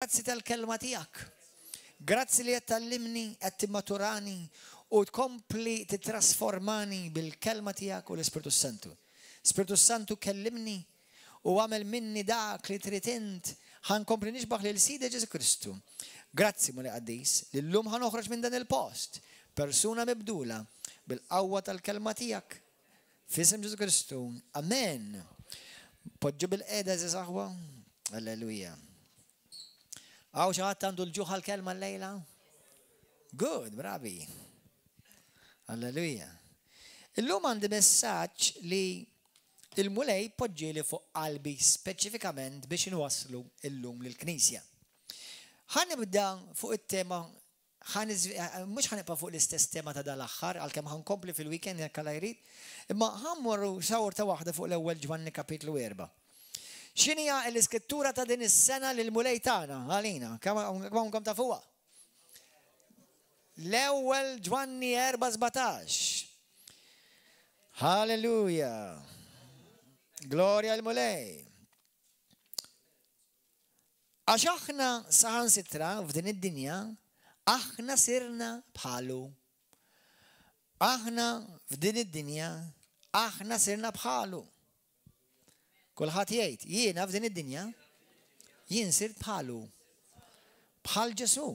Grazzi tal-kelma tiegħek. Grazzi li qed tallimni, qed timmaturani u tkompli titrasformani bil-kelma tiegħek u l-Ispiritu Santu. Spiritu Santu kellimni u għamel minni dak li trid int ħankompli nixbaħ lil Sidi Ġesu Kristu. Grazzi Muli Qaddis li llum ħanoħroġ minn dan il-post persuna mibdula bil-qawwa tal-kelma tiegħek. F'isem Ġesu Kristu. Amen. Poġġu bil-qiegħda eżis aħwa. Alleluja. Għaw xi ħadd għandu l-ġuħa l-kelma l-lejla? Good, bravi. Alleluja. Illum għandi messaġġ li il-mulej poġġieli fuq qalbi speċifikament biex inwasslu illum lill-Knisja. Ħanibda fuq it-tema, mhux ħanibqa' fuq l-istess tema ta' dal-aħħar għalkemm ħankompli fil-weekend jekk Alla jrid, imma ħammorru sawrta waħda fuq l-ewwel Ġwanni kapitlu 4. X'inhija l-iskrittura ta' din is-sena lil mulej tagħna għalina? Kemm ta' fuqha? L-ewwel Ġwanni 4:17. Halleluja. Glorja l-mulej. Għax aħna saħansitra f'din id-dinja, aħna sirna bħalu. Aħna f'din id-dinja, aħna sirna bħalu. Kulħadd jgħid, jiena f'din id-dinja, jien sirt bħalu. Bħal Ġesu.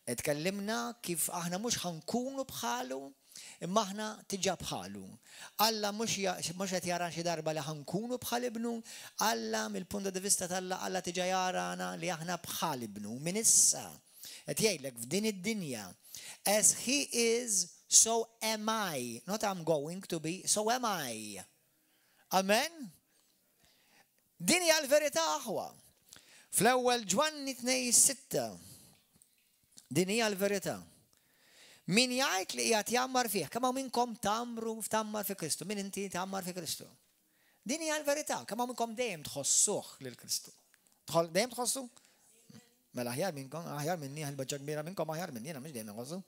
Tkellimna kif aħna mhux ħankunu bħalu, imma aħna tiġà bħalu. Alla mhux qed jara xi darba li ħankunu bħal ibnu, Alla mill-punt di vista tal-Alla Alla tiġà jarana li aħna bħal ibnu minn issa. Qed jgħidlek f'din id-dinja, as he is, so am I. Not I'm going to be, so am I. Amen? Din hija l-verità aħwa. Fl-ewwel Ġwanni 2:6. Din hija l-verità. Min jgħid li qiegħed jammar fih, kemm hawn minnkom tammar fi Kristu, min inti tammar fi Kristu. Din hija l-verità, kemm hawn minnkom dejjem tħossuh lil Kristu. Dejjem tħossu? Mela aħjar minnkom, aħjar minni, ħilbaġġa kbira minnkom aħjar minni, jiena mhux dejjem nħossu.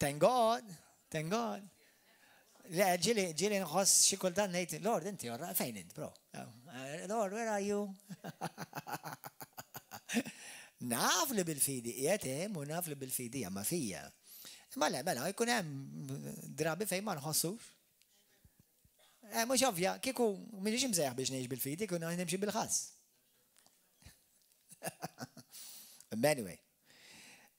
Thank God, thank God. Le, ġili nħoss xi kultant ngħid, Lord, inti orra, fejn int, bro? Lord, where are you? Naf li bil-fidi qiegħed hemm u naf li bil-fidi ma fija. Mela, jkun hemm drabi fejn ma nħossux. Mhux ovvja, kieku m'iniex imżejjaħ biex ngħix bil-fidi, kun nimxi bil-ħass. Anyway,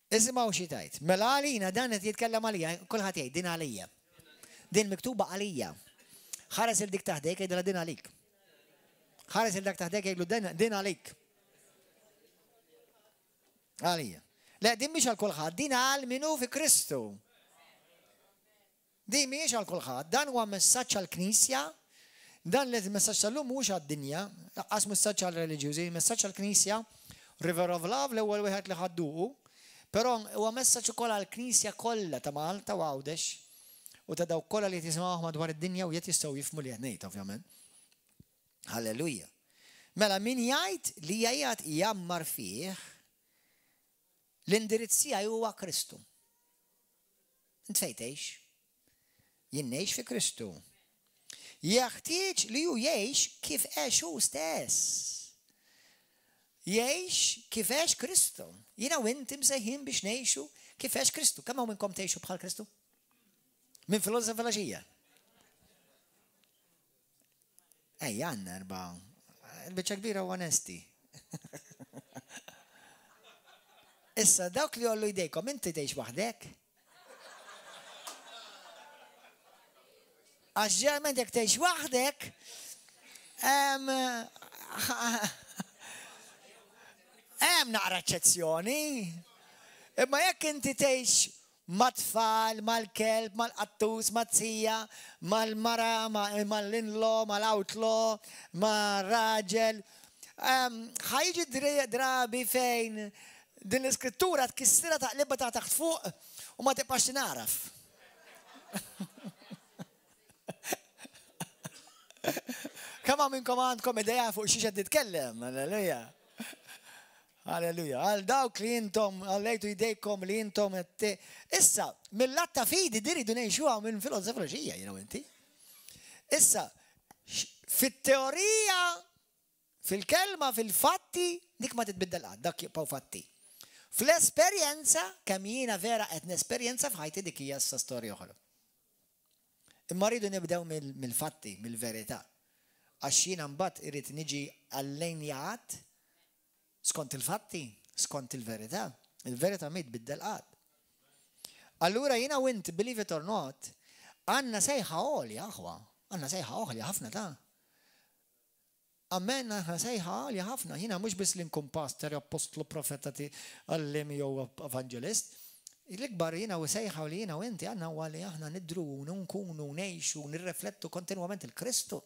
isimgħu xi tajt. Mela għalina dan qed jitkellem għalija, kulħadd jgħid din għalija. Din miktuba għalija. Ħares il-dik taħdek jgħidilha din għalik. Ħares il-dak taħdek jgħidlu din għalik. Għalija. Le, din mhix għal kulħadd, din għal minu fi Kristu. Din mhix għal kulħadd, dan huwa messaġġ għall-Knisja, dan li messaġġ tal-lum mhux għad-dinja, laqqas messaġġ għall-reliġjużi, messaġġ għall-Knisja, River of Love l-ewwel wieħed li ħadduqu, però huwa messaġġ ukoll għall-Knisja kollha ta' Malta u Għawdex. U ta' dawk kollha li qed jisimgħuh madwar id-dinja u qed jistgħu jifhmu li qed ngħid ovvjament. Halleluja. Mela min jgħid li qiegħed jammar fih l-indirizz tiegħi huwa Kristu. Int fejn tgħix? Jien ngħix fi Kristu. Jeħtieġ li hu jgħix kif għex hu stess. Jgħix kif għex Kristu. Jiena u inti msejħin biex ngħixu kif għex Kristu. Kemm hawn minnkom tgħixu bħal Kristu? Min filosofija. Ejja għandna erba' il-biċċa kbira u onesti. Issa dawk li jollu jdejkom, inti tgħix waħdek? Għax ġerment jekk tgħix waħdek, hemm naqra eċċezzjoni. Imma jekk inti tgħix mat-tfal, mal-kelb, mal-qattus, mat-sija, mal-mara, mal-inlo, mal-outlaw, mal-raġel. ħajġi drabi fejn din l-iskrittura tkissira taqlibha ta' taħt fuq u ma tibqax tinaraf. Kemm minnkom għandkom idea fuq xi qed titkellem, alleluja. Halleluja. Għal dawk li jintom, għallejtu jdejkom li jintom. Issa, mill-latta fidi diridu nejxuha minn filosofija, jina inti. Issa, fit-teorija, fil-kelma, fil-fatti, dik ma titbiddel qatt, dak jibqgħu fatti. Fl-esperjenza, kemm jiena vera qed nesperjenza f'ħajti dik hija issa storja oħra. Imma rridu nibdew mill-fatti, mill-verità. Għax jiena mbagħad irid niġi allenjat skont il-fatti, skont il-verità. Il-verità ma jitbiddel qatt. Allura jiena u int, believe it or not, għandna sejħa għolja aħwa, għandna sejħa għolja ħafna ta'. Amen, għandna sejħa għolja ħafna. Jiena mhux biss li nkun pastor, apostlu, profeta, għallim jew evangelist. Il-ikbar jiena u sejħa li jiena u inti għandna huwa li aħna nidru, nkunu, ngħixu, nirreflettu kontinwament il-Kristu.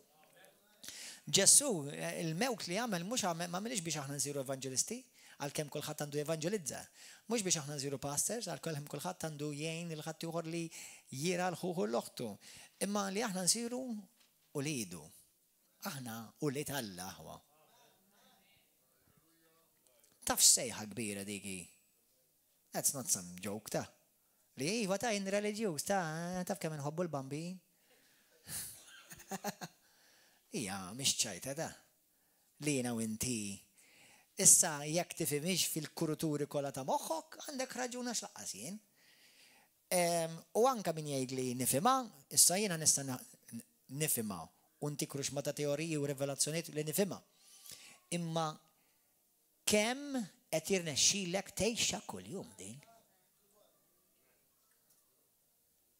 Ġesu, il-mewt li għamel mhux ma għamilx biex aħna nsiru evangelisti, għalkemm kulħadd għandu evangelizza. Mhux biex aħna nsiru pastors, għalkemm kulħadd għandu jgħin il-ħadd ieħor li jira l-ħuħu l-oħtu. Imma li aħna nsiru ulidu. Aħna ulied Alla aħwa. Taf sejħa kbira diki. That's not some joke ta. Li iva ta' in reliġjuż ta' taf kemm inħobbu l-bambin. Ija, mhix ċajta ta. Li jiena u inti. Issa jekk tifhimix fil-kuruturi kollha ta' moħħok, għandek raġuna x'laqqas jien. U anke min jgħidli nifhimha, issa jiena nista' nifhimha u ntikrux ma ta' teoriji u rivelazzjonijiet li nifhimha. Imma kemm qed jirnexxielek tgħixha kuljum din.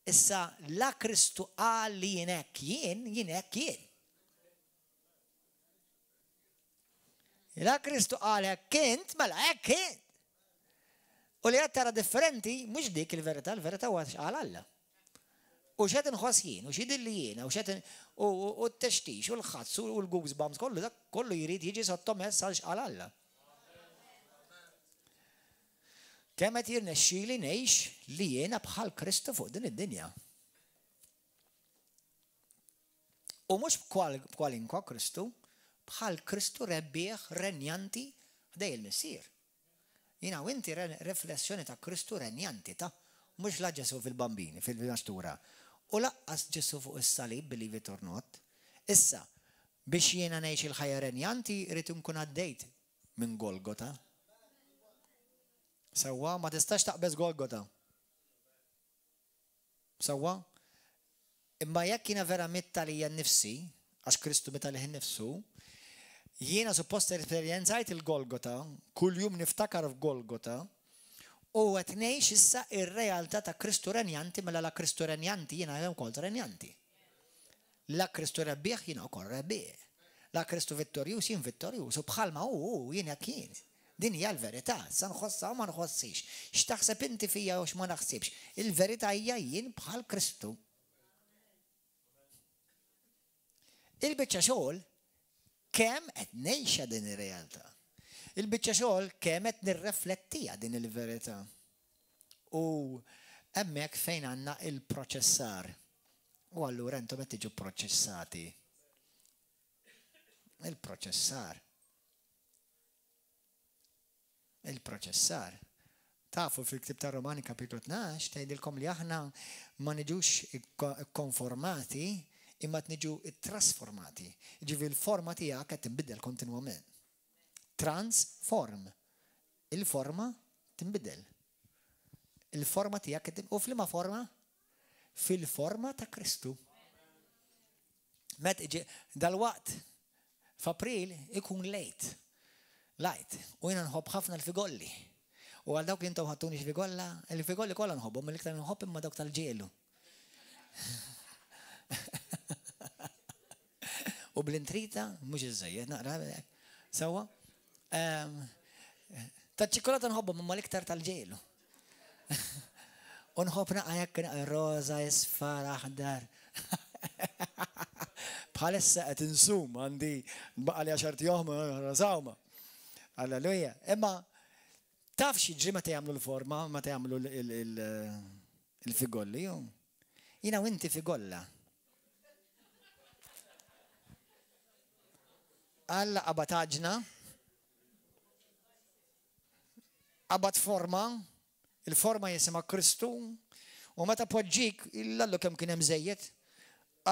Issa la Kristu qal li jien hekk jien. La Kristu qal hekk int, mela hekk int. U li qed tara differenti mhux dik il-verità, il-verità huwa x'qal Alla. U x'qed inħoss jien, u x'idilli jiena, u t-textix, u l-ħazz, u l-goosebumps, kollu jrid jiġi sottomess għal x'qal Alla. Kemm qed jirnexxieli ngħix li jiena bħal Kristu fuq din id-dinja. U mhux b'kwalinkwa Kristu, bħal Kristu rebbieħ renjanti ħdej il-missier. Jiena u inti riflessjoni ta' Kristu renjanti ta' mhux la Ġesu fil-bambini, fil-mastura. U laqqas Ġesu fuq is-salib, believe it or not. Issa, biex jiena ngħix il-ħajja renjanti, irid nkun għaddejt minn Golgota. Sewwa, ma tistax taqbeż Golgota. Sewwa? Imma jekk jiena vera mitta lija nnifsi, għax Kristu meta liħ innifsu, jiena suppost esperjenzajt il-Golgota, kull jum niftakar f'Golgota, u qed ngħix issa ir-realtà ta' Kristu renjanti, mela la Kristu renjanti jiena wkoll renjanti. La Kristu rebbieħ jiena wkoll rebbieħ. La Kristu vittorjuż jien vittorjuż, u bħalma hu jien hekk jien. Din hija l-verità, sa nħossha u ma nħossix. X'taħseb inti fija u x'ma naħsibx. Il-verità hija jien bħal Kristu. Il-biċċa xogħol kemm qed ngħixha din ir-realtà. Il-biċċa xogħol kemm qed nirreflettija din il-verità. U hemmhekk fejn għandna il-proċessar. U allura intom qed tiġu proċessati. Il-proċessar. Il-proċessar. Tafu fil-ktib ta' Romani kapitlu 12 tgħidilkom li aħna ma niġux konformati imma tniġu trasformati. Ġivi l-forma tiegħek qed tinbidel kontinwament. Transform. Il-forma tinbidel. Il-forma tiegħek qed u f'liema forma? Fil-forma ta' Kristu. Dal-waqt f'April ikun lejt. Lajt, u jina nħobb ħafna l-figolli. U għal dawk li jintaw ħattuni x-figolla, l-figolli kolla nħobbhom, mill-iktar nħobb imma dawk tal-ġelu. U bl-intrita, mux iż-żejjed, naqra, sawa. Ta' nħobbhom imma l-iktar tal-ġelu. U nħobb naqqa jekk roza, isfar, aħdar. Bħalissa qed insum għandi baqa li 10 jom sawma. Alleluja. Imma taf xi ġri meta jagħmlu l-forma, meta jagħmlu il-figolli. Jiena u inti figolla. Alla qabataġna, qabat forma, il-forma jisimha Kristu, u meta poġġik, illallu kemm kien hemm żejjed,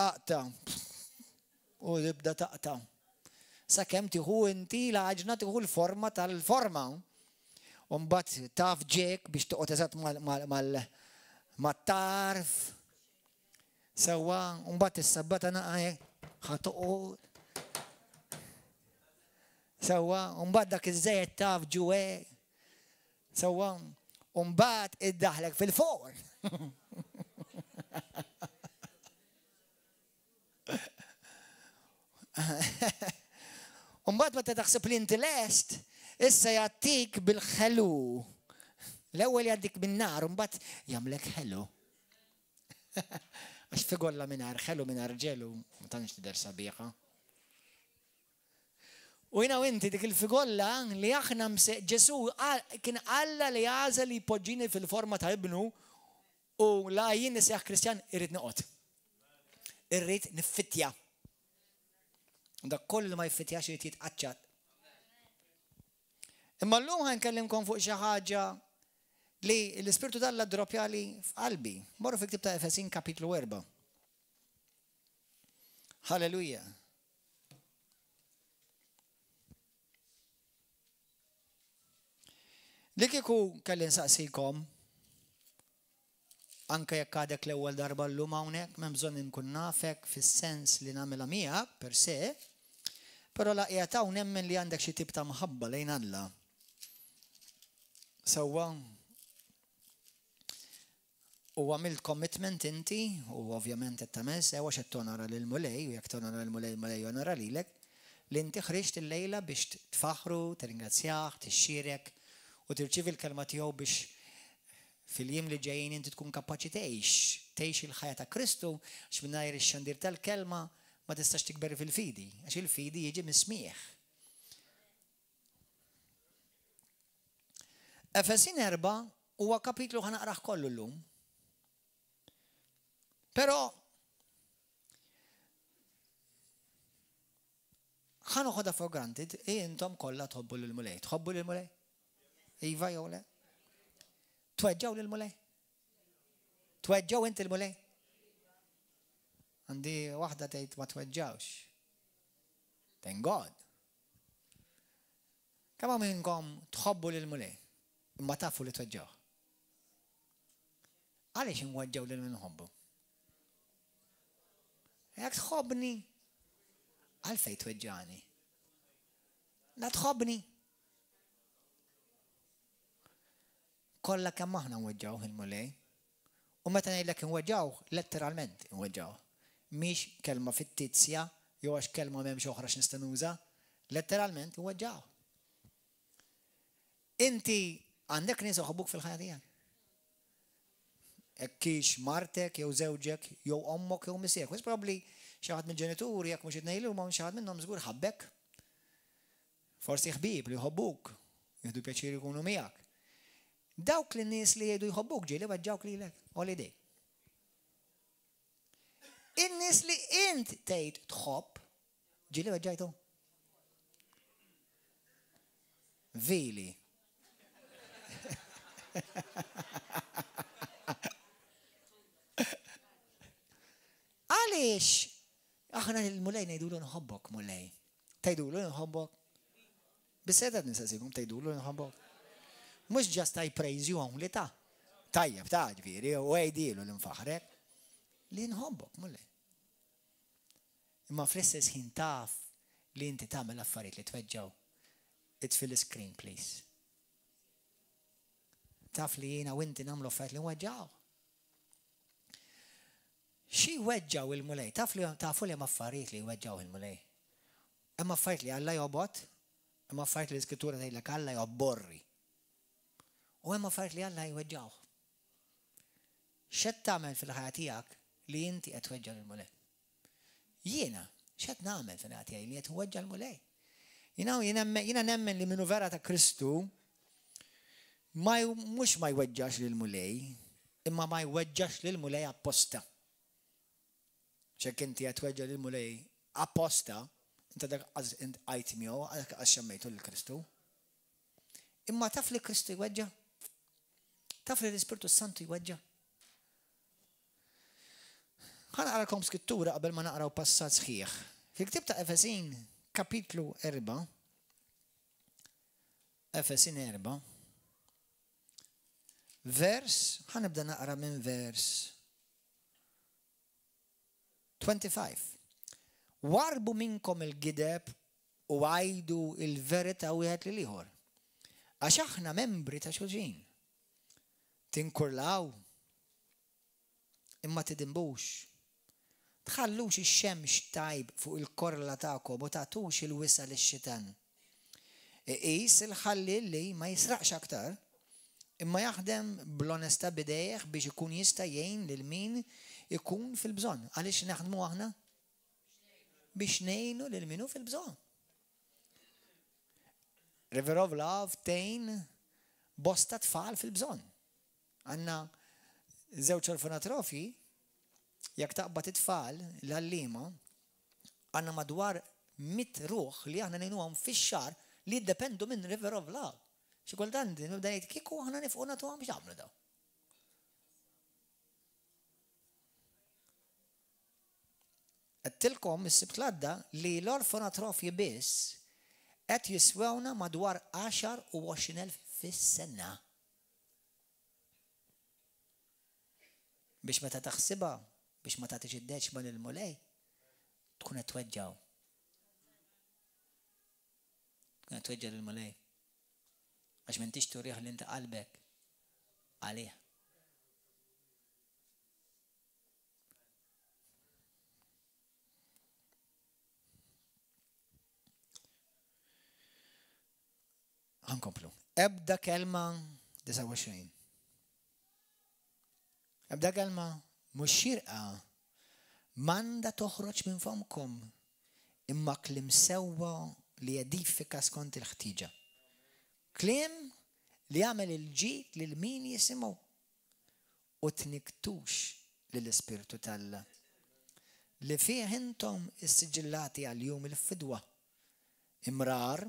aqta. u tibda taqta. Sakemm tieħu inti l-għaġna tieħu l-forma tal-forma. U mbagħad taf ġek biex toqgħod eżatt mat-tarf. Sewwa, u mbagħad is-sabbata naqa' ħatoqgħod. Sewwa, u mbagħad dak iż-żejjed taf ġuwe. Sewwa, u mbagħad iddaħlek fil-forn. U mbagħad meta taħseb li inti lest, issa jagħtik bil-ħelu. L-ewwel jgħaddik bin-nar u mbagħad jagħmlek ħelu. Għax figolla mingħajr ħelu mingħajr ġelu ma tantx tidher sabiħa. U jiena u inti dik il-figolla li aħna Ġesu kien Alla li għażel li jpoġġini fil-forma ta' ibnu u la jien nisseħ Kristjan irrid noqgħod. Irrid niffittja. Dak kollu li ma jfittjax irid jitqaċċad. Imma llum ħankellimkom fuq xi ħaġa li l-Ispirtu Alla ddroppja li f'qalbi. Morru fi ktieb ta' Efesin kapitlu 4. Halleluja. Li kieku kelli nsaqsikom anke jekk għadek l-ewwel darba llum hawnhekk m'hemm bżonn inkun nafek fis-sens li nagħmilha miegħek per se, però laqgħet hawn nemmen li għandek xi tip ta' mħabba lejn Alla. Sewwa u għamilt commitment inti u ovvjament qed tagħmel sewa x'qed tonora lil mulej u jekk tonora lil mulej jonora lilek li inti ħriġt illejla biex tfaħru, tirringrazzjah, tixxierek u tirċievi l-kelma tiegħu biex fil-jiem li ġejjin inti tkun kapaċi tgħix il-ħajja ta' Kristu għax mingħajr ix-xandir tal-kelma ma tistax tikber fil-fidi, għax il-fidi jiġi mis-smieħ. Efesin 4 huwa kapitlu ħanaqrah kollu llum. Però ħanoħodha for granted, intom kollha tħobbu lil-mulej. Tħobbu lil-mulej? Iva jew le? Tweġġaw lil-mulej? Tweġġaw inti l-mulej? Għandi waħda tgħid ma tweġġawx. Thank God. Kemm minnkom tħobbu lil-mulej imma tafu li tweġġaw? Għaliex inweġġaw lil min nħobbu? Jekk tħobbni għalfejn tweġġani? La tħobbni. Kollha kemm aħna nweġġaw il-mulej. U meta ngħidlek inweġġaw, letteralment inweġġaw. Mhix kelma fittizja, jew għax kelma m'hemmx oħra x'nista' nuża, letteralment inweġġaw. Inti għandek nies oħbuk fil-ħajja tiegħek. Hekk kiex martek jew żewġek jew ommok jew misiek. Wis probabbli xi ħadd mill-ġenituri jekk mhux itnejlhom hawn xi ħadd minnhom żgur ħabbek. Forsi ħbieb li jħobbuk, jieħdu pjaċir ikunu miegħek. Dawk li n-nies li jgħidu jħobbuk ġieli weġġawk lilek, holiday. In-nies li int tgħid tħobb ġieli weġġajtu. Vili. Għaliex aħna l-mulej ngħidulu nħobbok mulej. Tgħidulu nħobbok? Bis-seta nisasikum tgħidulu nħobbok. Mux just I praise you only ta' tajjeb ta' ġviri u għajdilu l-infaħrek li nħobbok mulli. Imma fl-istess ħin taf li inti tagħmel affarijiet li tweġġaw. Itfil screen please. Taf li jiena u inti nagħmlu affarijiet li nweġġaw. Xi weġġaw il-mulej, tafu li hemm affarijiet li jweġġaw il-mulej. Hemm affarijiet li Alla jobgħod, hemm affarijiet li l-Iskrittura tgħidlek Alla jobborri. U hemm affarijiet li Alla jweġġaw. X'qed tagħmel fil-ħajja tiegħek li inti qed tweġġa' lill-mulej? Jiena x'qed nagħmel fil-ħajja tiegħi li qed nweġġa' l-mulej? Jiena nemmen li minnu vera ta' Kristu mhux ma jweġġax lill-mulej, imma ma jweġġax lill-mulej apposta. X'hekk inti qed tweġġa' lill-mulej apposta, inta dak qajt miegħu għax xemmejtu lill-Kristu. Imma taf li Kristu jweġġa'? Taf li l-Ispirtu Santu jweġġa'? Ħa naqrakom skrittura qabel ma naqraw passat sħiħ Fil-ktib ta' Efesin, kapitlu 4, Efesin 4, vers, ħanibda naqra minn vers 25. Warbu minnkom il-gideb u għajdu il-verita wieħed lil ieħor. Għax aħna membri ta' xulxin. Tinkurlaw, imma tidimbux. Tħallux ix-xemx tajb fuq il-korla tagħkom u tagħtux il-wisa lix-xitan. Iqis il-ħallil li ma jisraqx aktar, imma jaħdem bl-onesta bidejh biex ikun jista' jgħin lil min ikun fil-bżonn. Għaliex naħdmu aħna? Biex ngħinu lil minu fil-bżonn. River of Love tgħin bosta tfal fil-bżonn. Għandna żewġ orfanatrofi, jekk taqbad it-tfal l-għallima, għandna madwar 100 ruħ li aħna ngħinuhom fix-xahar li jiddependu minn River of Love. Xi kultant nibda ngħid kieku aħna nifqu nagħtuhom biex jagħmlu dawn. Qedtilkom is-sibt l-għadda li l-orfanatrofi biss qed jiswewna madwar 10 u 20,000 fis-sena. Biex meta taħsibha biex ma tagħtix id-deċma lil mulej tkun qed tweġġaw. Tkun qed tweġġa' lil mulej. Għax m'intix turih li inti qalbek għalih. Ħankomplu. Ebda kelma 29. Ebda kelma mhux xirqa m'għandha toħroġ minn fomkom imma kliem sewwa li jedifika skont il-ħtieġa. Kliem li jagħmel il-ġid lil min jisimgħu u tniktux lill-Ispirtu tal-Alla li fih intom is-siġillati għal-jum il-fidwa. Imrar,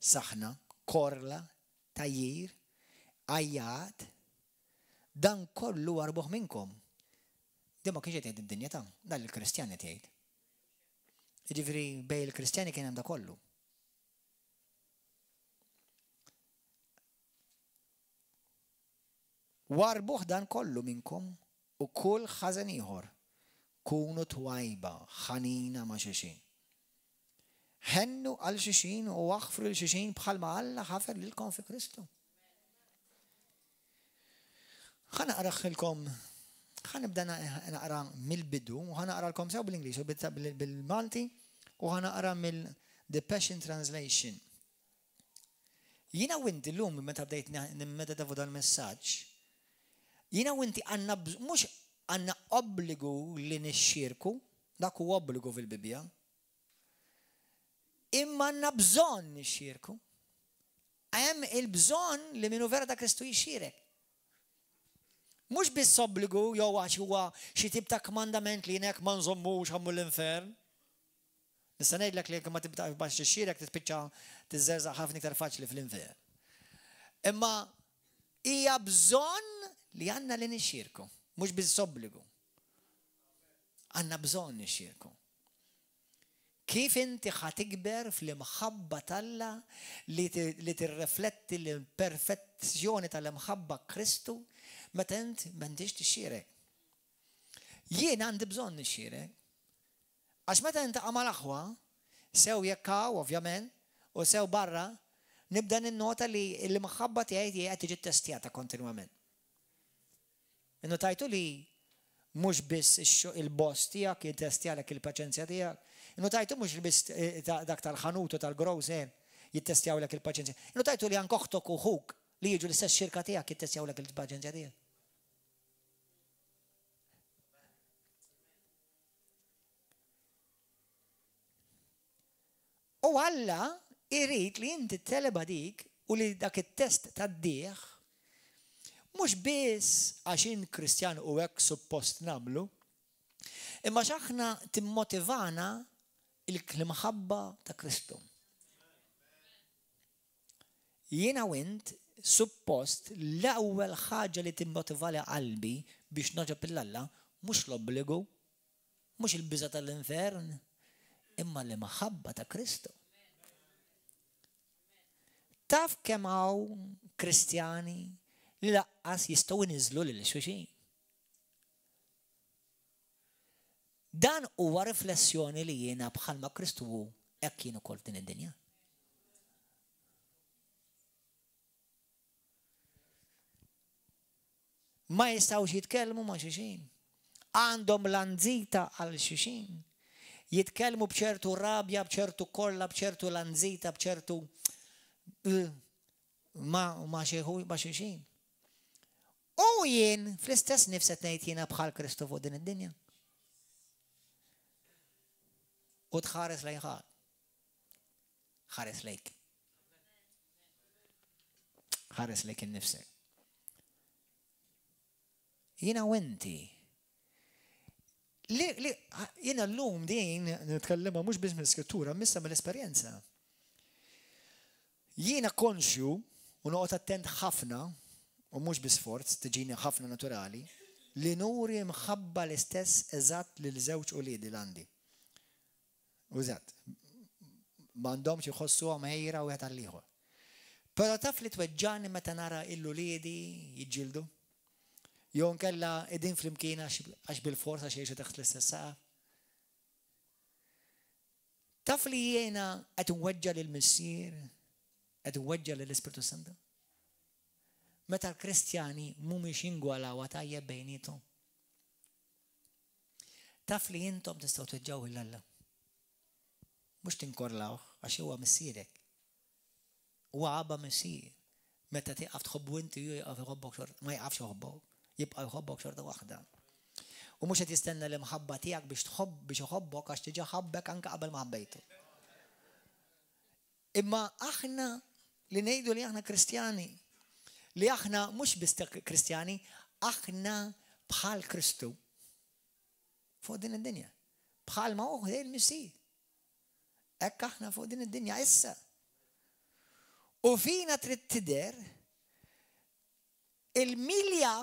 saħna, korla, tajjir, ajjat, dan kollu warbuħ minnkom. Dimma kienx qed jgħid id-dinja ta' dan il-Kristjani tgħid. Jiġifieri bej il-Kristjani kien hemm da kollu. Warbuħ dan kollu minnkom u kull ħażen ieħor kunu twajba ħanina ma' xulxin. Ħennu għal xulxin u waħfru l xulxin bħalma Alla ħafer lilkom fi Kristu. Ħanaqraħilkom, ħanibda naqra mill-bidu u ħanaqralkom sew bil-Ingliż u bil-Malti u ħanaqra mill-The Passion Translation. Jiena u inti llum meta bdejt meta tafu dal-messaġġ, jiena u inti għandna mhux għandna obbligu li nixxierku, dak huwa obbligu fil-Bibja. Imma għandna bżonn nixxierku. Hemm il-bżonn li minnu vera da Kristu jixxierek. Mhux biss obbligu jew għax huwa xi tip ta' kmandament li jnek ma nżommux ħammu l-infern. Nista' ngħidlek li ma tibda biex tixxierek tispiċċa tiżżerżaq ħafna iktar faċli fl-infern. Imma hija bżonn li għandna li nixxierku, mhux biss obbligu. Għandna bżonn nixxierku. Kif inti ħatikber fl-imħabba tal-Alla li tirrifletti l-perfezzjoni tal-imħabba Kristu meta int m'għandix tixxierek. Jien għandi bżonn nixxierek. Għax meta inti għamal aħwa, sew jekkaw ovvjament, u sew barra, nibda ninnota li l-imħabba tiegħi qed tiġi ttestjata kontinwament. Innu tajtu li mhux biss il-boss tiegħek jittestjalek il-paċenzja tiegħek. Innu tajtu mhux biss dak tal-ħanut u tal-grocer jittestjawlek il-paċenzja. Innu tajtu li anke oħtok u ħuk li jiġu l-istess xirka tiegħek jittestjawlek il-paċenzja tiegħek. U Alla irid li inti teleba dik u li dak it-test tad-dieħ mhux biss għax in Kristjan u hekk suppost nagħmlu, imma x'aħna timmotivana il-imħabba ta' Kristu. Jiena u int suppost l-ewwel ħaġa li timmotiva li qalbi biex noġob il-Alla mhux l-obbligu, mhux il-biża tal-infern, imma l-maħabba ta' Kristu. Taf kemm hawn Kristjani li laqqas jistgħu niżlu lil xulxin. Dan huwa riflessjoni li jiena bħalma Kristu hu hekk jien ukoll din id-dinja. Ma jistgħux jitkellmu ma' xulxin. Għandhom lanzita għal xulxin. Jitkellmu bċertu rabja, bċertu kollha, bċertu lanzita, bċertu ma xulxin. U jien fl-istess nifs qed ngħid jiena bħal Kristu fuq din id-dinja. U tħares lejn ħadd. ħares lejk. ħares lejk innifsek. Jiena u inti. Jiena llum din nitkellemha mhux biss mill-Skrittura, missa mill-esperjenza. Jiena konxju u noqgħod attent ħafna u mhux bisforz tiġini ħafna naturali li nuri mħabba l-istess eżatt lil żewġ uliedi l-għandi. Użat, m'għandhomx iħossuhom ħejra wieħed għal ieħor. Però taf li tweġġani meta nara l-uliedi jiġġieldu? Jew nkella qegħdin flimkien għax bil-forsa xejn taħt l-istess saqaf. Taf li jiena qed inweġġa' lill-Missier, qed inweġġa' lill-Ispiritu Santu. Meta l-Kristjani mhumiex jingwalaw tajjeb bejniethom. Taf li intom tistgħu tweġġaw il-Alla. Mhux tinkorlawh għax huwa missierek. Huwa Abba Missier. Meta tieqaf tħobbu inti jieqaf iħobbok xorta, ma jqafx iħobbok, jibqa' jħobbok xorta waħda. U mhux qed jistenna l-imħabba tiegħek biex iħobbok għax tiġi ħabbek anke qabel ma ħabbejtu. Imma aħna li ngħidu li aħna Kristjani, li aħna mhux biss Kristjani, aħna bħal Kristu fuq din id-dinja. Bħal ma hu il-Missier. Hekk aħna fuq din id-dinja issa. U fina trid tidher il-milja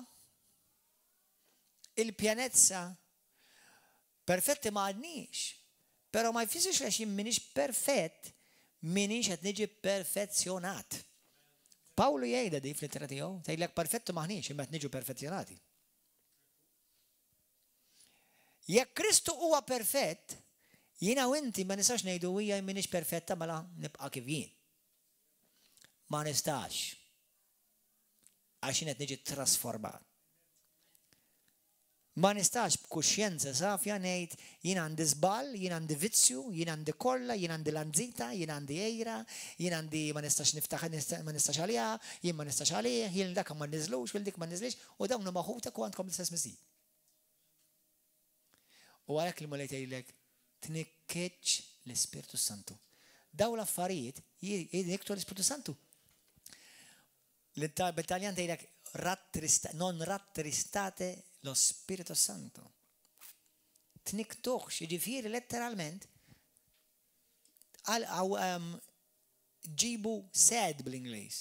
il-pjanezza perfetti ma għadniex. Però ma jfissirx għax jien minix perfett, minix qed niġi perfezzjonat. Pawlu jgħidha di fl-ittra tiegħu, tgħidlek perfettu maħniex imma qed niġu perfezzjonati. Jekk Kristu huwa perfett, jiena u inti ma nistax ngħidu hija minix perfetta mela nibqa' kif jien. Ma nistax. Għax jien qed niġi trasformat. Ma nistax b'kuxjenza safja ngħid jien għandi żball, jien għandi vizzju, jien għandi kollha, jien għandi lanzita, jien għandi ejra, jien għandi ma nistax niftaħ ma nistax għaliha, jien ma nistax għalih, jien dak ma niżlux, fil dik ma niżlix, u dawn huma ħutek u għandkom l-istess miżid. U għalhekk li mulej tgħidlek tnikkeċ l-Ispirtu Santu. Daw l-affarijiet jiktu l-Ispirtu Santu. Bit-Taljan tgħidlek non rattristate lo Spirito Santo. Tniktuħx, jiġifieri letteralment ġibu sad bl-Ingliż.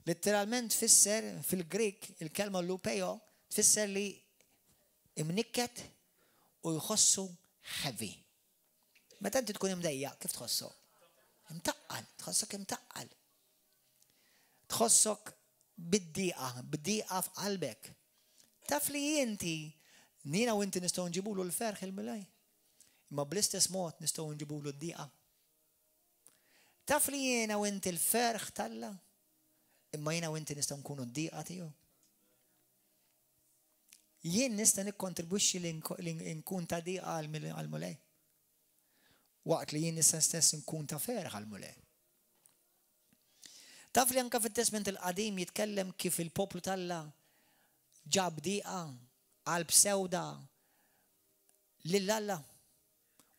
Letteralment tfisser fil-Grik il-kelma lupeo tfisser li imnikket u jħossu heavy. Meta inti tkun imdejja, kif tħossu? Imtaqqal, tħossok imtaqqal. Tħossok bid-dieqa f'qalbek. Taf li inti, nina u inti nistgħu nġibulu l-ferħ il-milaj. Imma bl-istess mod nistgħu nġibulu d-dieqa. Taf li jiena u inti l-ferħ talla, imma jiena u inti nistgħu nkunu d-dieqa tiegħu. Jien nista' nikkontribwixxi li nkun ta' dieqa għall-mulej. Waqt li jien nista' stess nkun ta' ferħ għall-mulej. Taf li anke fit-Testament il-Qadim jitkellem kif il-poplu talla ġab dieqa qalb sewda lill-Alla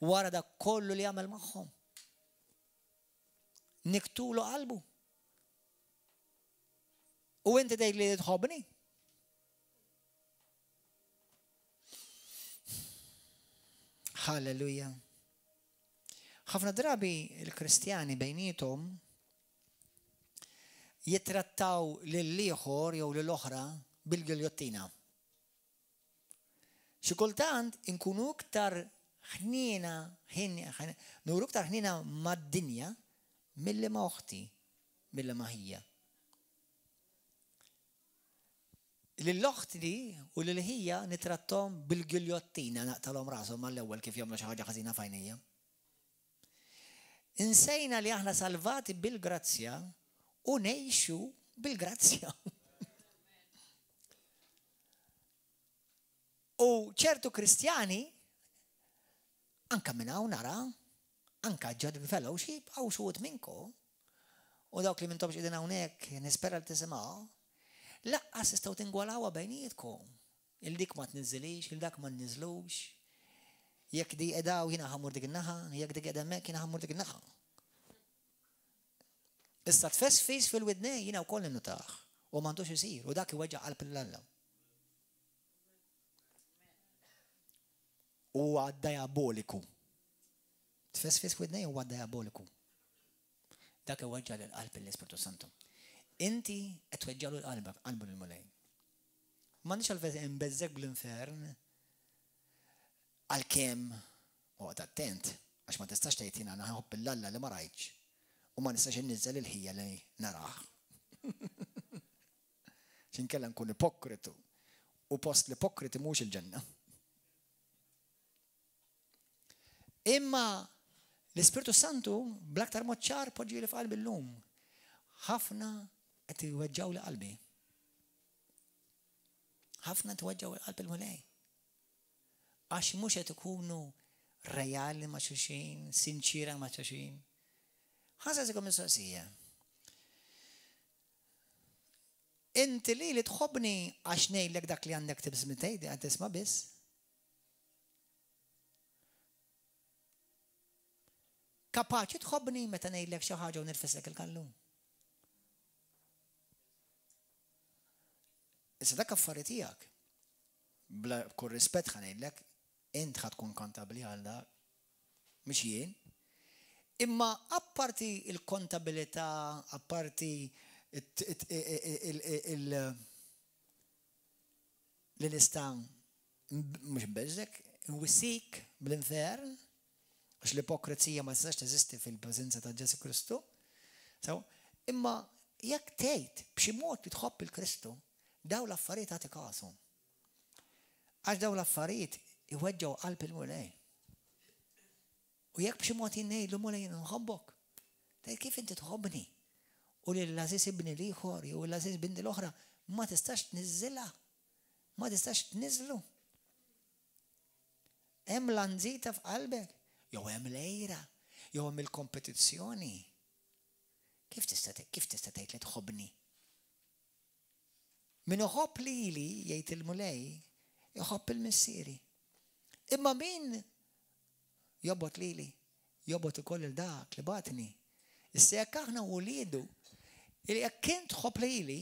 wara dak kollu li għamel magħhom. Niktulu qalbu. U inti tgħid li tħobbni? Halleluja. Ħafna drabi il-Kristjani bejnietom jittrattaw lill-ieħor jew lill-oħra bil-giljottina. Xi kultant inkunu iktar ħnina, nuru iktar ħnina mad-dinja milli ma' oħti, milli ma' ħija. Lill-oħti u lill-ħija nitrattom bil-giljottina naqtalhom rashom mal-ewwel kif jagħmlu xi ħaġa ħażina f'għajnejja. Insejna li aħna salvati bil-grazzja u ngħixu bil-grazzja. U ċertu Kristjani anka minn hawn nara, anka ġad fellowship hawn xuħud minnkom u dawk li mintomx qegħdin hawnhekk nispera li tisimgħu, laqqas tistgħu tingwalawha bejnietkom. Il-dik ma tniżżilix, il-dak ma nniżlux. Jekk di qiegħda u jiena ħammur dik in-naħa, jekk dik qiegħda hemmhekk jiena ħammur dik in-naħa. Issa tfess fis fil-widnej jiena wkoll ninnutaħ u m'għandux isir u dak iweġġa' qalb il-Alla. Huwa diaboliku. Tfess fis fil-widnej huwa diaboliku. Dak iweġġa' lill-qalb l-Ispiritu Santu. Inti qed tweġġalu l-qalbu lill-mulej. M'għandix għalfejn imbeżżek bl-infern għalkemm oqgħod attent għax ma tistax tgħid jiena nħobb il-Alla li ma rajtx u ma nistax inniżżel il-ħija li narah. X'inkella nkun ipokritu u post l-ipokriti mhux il-ġenna. Imma l-Ispiritu Santu bl-aktar mod ċar poġġieli f'qalbi llum. Ħafna qed iweġġaw li qalbi. Ħafna tweġġaw il-qalb il-mulej. Għax mhux qed ikunu rejali ma' xulxin, sinċira ma' xulxin. Ħasasikom mistoqsija. Inti li tħobbni għax ngħidlek dak li għandek tibżmi tgħid qed tisma' biss. Kapaċi tħobbni meta ngħidlek xi ħaġa u nirfislek il-kallum. Issa dak affarijiet tiegħek. Bla kull rispett ħanejdlek, int ħad tkun kontabbli għal dak, mhux jien. Imma apparti il-kontabilità, apparti li nista' mhux beżek, nwissik bl-infern, għax l-ipokrizija ma tistax teżisti fil-preżenza ta' Ġesu Kristu. Imma jekk tgħid b'xi mod li tħobb il-Kristu, daw l-affarijiet għati kasu. Għax daw l-affarijiet iweġġaw qalb il-mulej. U jekk b'xi mod ngħidlu mulej nħobbok. Tgħid kif inti tħobbni? U li l-Aziz ibni l-ieħor jew l-Aziz bindi l-oħra ma tistax tniżżilha. Ma tistax tniżlu. Hemm l-anżita f'qalbek, jew hemm l-ejra, jew hemm il-kompetizzjoni. Kif tista' tgħid li tħobbni? Min uħobb lili, jgħid il-mulej, jħobb il-missieri. Imma min jobbot lili, jobbot ukoll il-dak li batni. Issa jekk aħna wuliedu, li jekk int tħobb lili,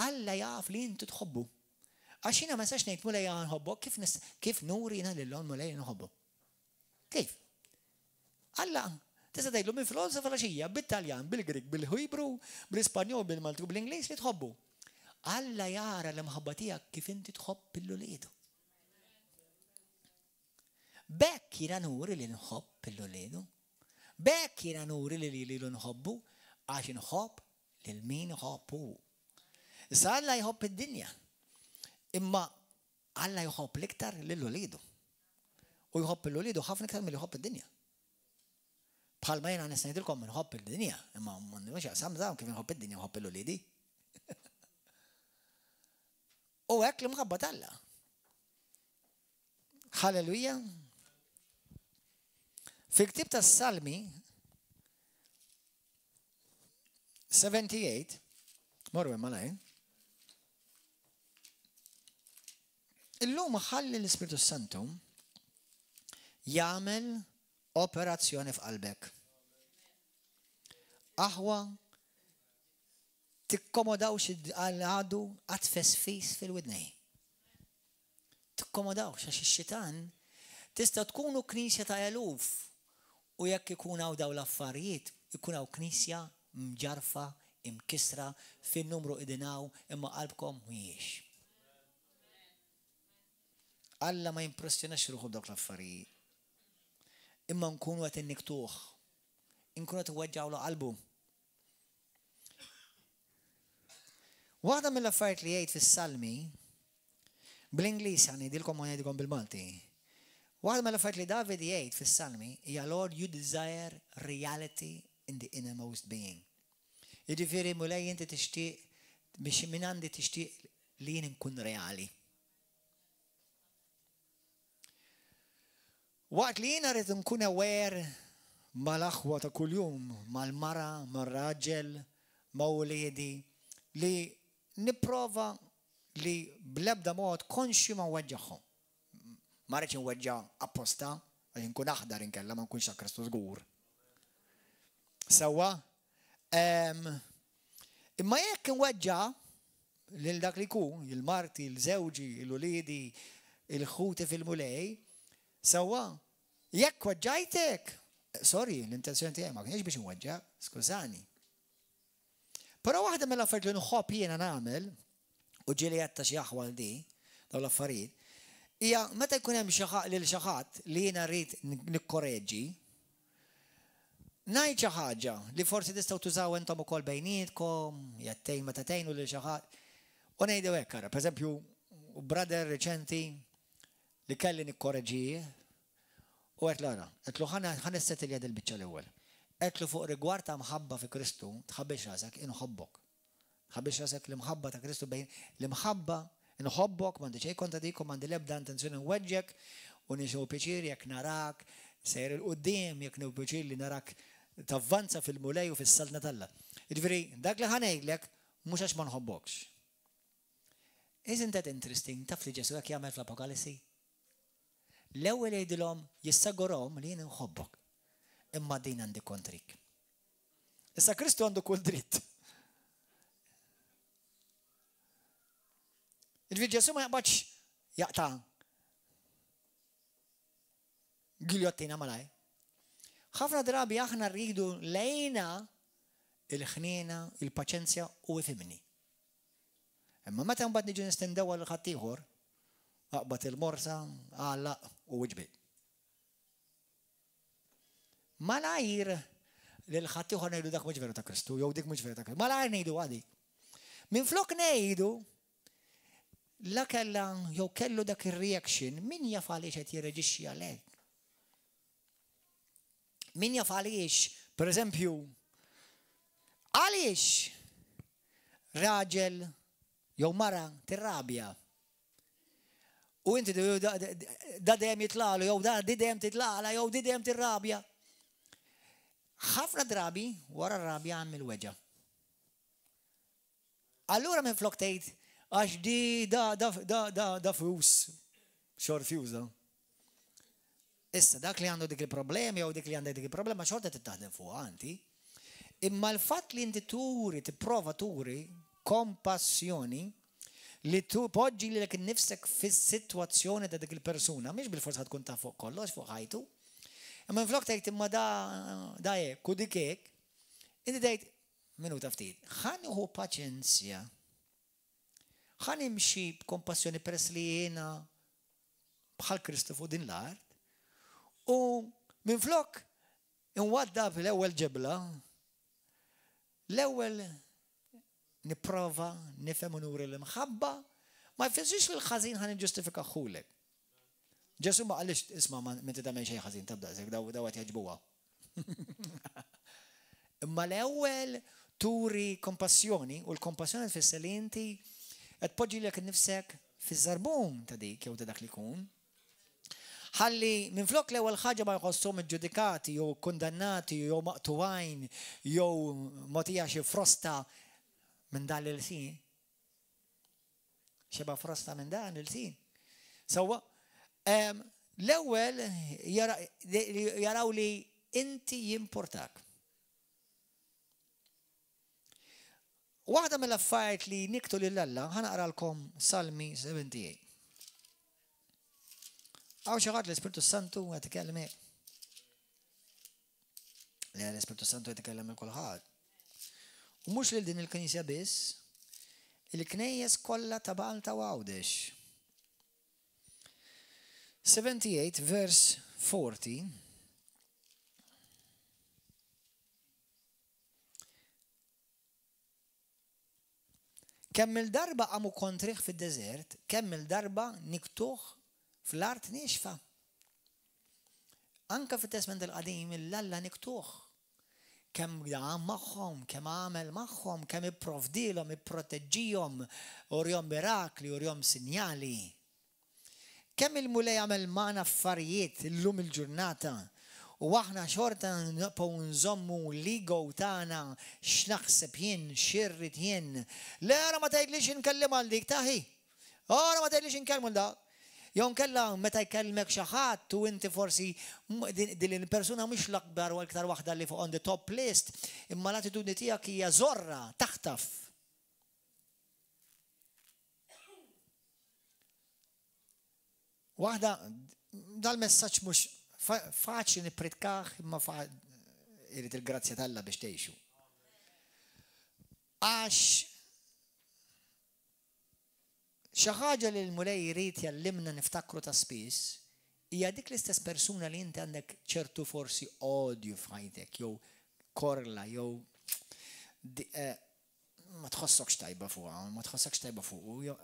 Alla jaf li intu tħobbu. Għax jiena ma nistax ngħid mulej nħobbok, kif nuri jiena lilhom mulej nħobbu. Kif? Alla tista' tgħidlu minn filosofa flaxija, bit-Taljan, bil-Grik, bil-Ħibru, bil-Ispanjol, bil-Maltu, bil-Ingliż li tħobbu. Alla jara l-imħabba tiegħek kif inti tħobb il-uliedu. Bekk jiena nuri li nħobb il-uliedu. Bekk jiena nuri li nħobbu għax inħobb lil min iħobbu. Issa Alla jħobb id-dinja. Imma Alla jħobb l-iktar lill-uliedu. U jħobb il-uliedu ħafna iktar milli jħobb id-dinja. Bħalma jiena nista' ngħidilkom inħobb id-dinja, imma m'għandix jaqsam dawn kif inħobb id-dinja nħobb il-uliedi. U hekk l-imħabba Alla. Halleluja. Fil-ktieb tas-Salmi 78, morru malaj. Illum ħalli l-Ispiritu Santu jagħmel operazzjoni f'qalbek. Aħwa tikkomodawx għal-għadu għatfess fis fil-widnej. Tikkomodawx għax ix-xitan tista' tkunu knisja ta' eluf u jekk ikun hawn daw l-affarijiet ikun hawn knisja mġarfa, imkisra, fin-numru qegħdin hawn imma qalbkom mhijiex. Alla ma jimpressjonax ruħu b'dawk l-affarijiet. Imma nkunu qed inniktuh. Nkunu qed iweġġawlu qalbu. Waħda mill-affarijiet li jgħid fis-Salmi bl-Ingliż ngħidilkom u ngħidilkom bil-Malti. Waħda mill-affarijiet li David jgħid fis-Salmi hija Lord you desire reality in the innermost being. Jiġifieri mulej inti tixtieq biex minn għandi tixtieq li jien nkun reali. Waqt li jiena rrid nkun aware mal-aħwa ta' kuljum, mal-mara, mar-raġel, ma' wliedi, li nipprova li bl-ebda mod konxi ma' weġġaħhom. Ma rridx inweġġa' apposta, għax nkun aħdar inkella ma nkunx Kristu żgur. Sewwa, imma jekk inweġġa' lil dak li jkun, il-marti, il-żewġi, il-uliedi, il-ħuti fil-mulej, sewwa, jekk weġġajtek, sorry, l-intenzjoni tiegħi ma kienx biex inweġġa', skużani. Però waħda mill-affarijiet li nħobb jiena nagħmel, u ġieli qed xi aħwal di, dawn l-affarijiet, hija meta jkun hemm lil xi ħadd li jiena rrid nikkoreġġi, ngħid xi ħaġa li forsi tistgħu tużaw intom ukoll bejnietkom, jattejn meta tgħinu lil xi ħadd, u ngħidu hekk ara, pereżempju, brother reċenti li kelli nikkoreġġih, u qed lara, qedlu ħanissettilja dil-biċċa l-ewwel. Qedlu fuq rigward ta' mħabba fi Kristu, tħabbix rasek inħobbok. Tħabbix rasek l-imħabba ta' Kristu bejn l-imħabba inħobbok, m'għandi xejn kontra dik, m'għandi l-ebda intenzjoni nweġġek u nixu pjaċir jekk narak sejr il-qudiem jekk nieħu pjaċir li narak tavvanza fil-mulej u fis-saltna talla. Jiġifieri dak li ħanejdlek mhux għax ma nħobbokx. Isn't that interesting? Taf li Ġesu hekk jagħmel fl-Apokalipsi? L-ewwel jgħidilhom jissagurhom li jien inħobbok. Imma din għandi kontrik. Issa Kristu għandu kull dritt. Il-Ġesu ma jaqbadx jaqta' giljottina malaj. Ħafna drabi aħna rridu lejna il-ħniena, il-paċenzja u ifimni. Imma meta mbagħad niġu nistendew għal ħadd ieħor, aqbad il-morsa, għallaq u wiġbed. Malajr li l-ħadd ieħor ngħidu dak mhux veru ta' Kristu, jew dik mhux veru ta' Kristu. Malajr ngħidu għadi. Minflok ngħidu la kellha jew kellu dak ir-reaction, min jaf għaliex qed jirreġixxi għalhekk. Min jaf għaliex, pereżempju, għaliex raġel jew mara tirrabja. U inti da dejjem jitlalu, jew da dejjem titlaqla, jew dejjem tirrabja. Ħafna drabi wara r-rabja għamil weġa. Allura minn flok tgħid għax di da fus, xor fjuża. Issa dak li għandu dik il-problemi jew dik li għandha dik il-problema xorta tittaħdem fuq anti. Imma l-fatt li inti turi, tipprova turi kompassjoni li tu poġġi li l-ek nifsek fis-sitwazzjoni ta' dik il-persuna, mhix bil-forsa tkun ta' fuq kollox, fuq ħajtu. Imma flok tgħid imma da hekk u dik hekk, inti tgħid minuta ftit. Ħan nieħu paċenzja. Ħan imxi b'kompassjoni peress li jiena bħal Kristu fuq din l-art. U minflok inwaddab l-ewwel ġebla, l-ewwel nipprova nifhem u nuri l-imħabba, ma jfissirx li l-ħażin ħan inġustifika ħulek. Ġesu ma għalix isma' meta tagħmel xejn ħażin tabda żek daw qed jaġbuha. Imma l-ewwel turi kompassjoni u l-kompassjoni tfisser li inti qed tpoġġi lek innifsek fiż-żarbun ta' dik jew ta' dak li jkun. Ħalli minflok l-ewwel ħaġa ma jħosshom iġġudikati jew kundannati jew maqtuwajn jew mogħtija xi frosta minn dan il-sin. Xeba frosta minn dan il-sin. Sewwa l-ewwel jaraw li inti jimportak. Waħda mill-affarijiet li niktu lil-Alla ħanaqralkom Salmi 78. Għaw xi ħadd l-Ispiritu Santu qed ikellem hekk. Le l-Ispiritu Santu qed ikellem lil kulħadd. U mhux lil din il-Knisja biss, il-knejjes kollha ta' Malta u Għawdex. 78 verse 40. Kemm il-darba qamu kontriħ fid-deżert, kemm il-darba niktuħ fl-art nixfa. Anka fit-Testament il-qadim il-Alla niktuħ. Kemm għam magħhom, kemm għamel magħhom, kemm ipprovdilhom, ipproteġġihom, urjhom mirakli, urjhom sinjali. Kemm il-mulej għamel magħna affarijiet illum il-ġurnata u aħna xorta nibqgħu nżommu l-ego tagħna x'naħseb jien, xirrid jien. Le ara ma tgħidlix inkellem għal dik taħi. Ara ma tgħidlix inkellmu l dak. Jew nkella meta jkellmek xi ħadd u inti forsi din il-persuna mhux l-akbar u l-aktar waħda li fuq on the top list, imma l-attitudni tiegħek hija żorra, taħtaf. Waħda dal-messaġġ mhux faċli nippritkaħ imma irid il-grazzja tal-Alla biex tgħixu. Għax xi ħaġa li l-mulej jrid jallimna niftakru ta' spiss hija dik l-istess persuna li inti għandek ċertu forsi odju f'ħajtek jew korla jew ma tħossokx tajba fuqha, ma tħossokx tajba fuq.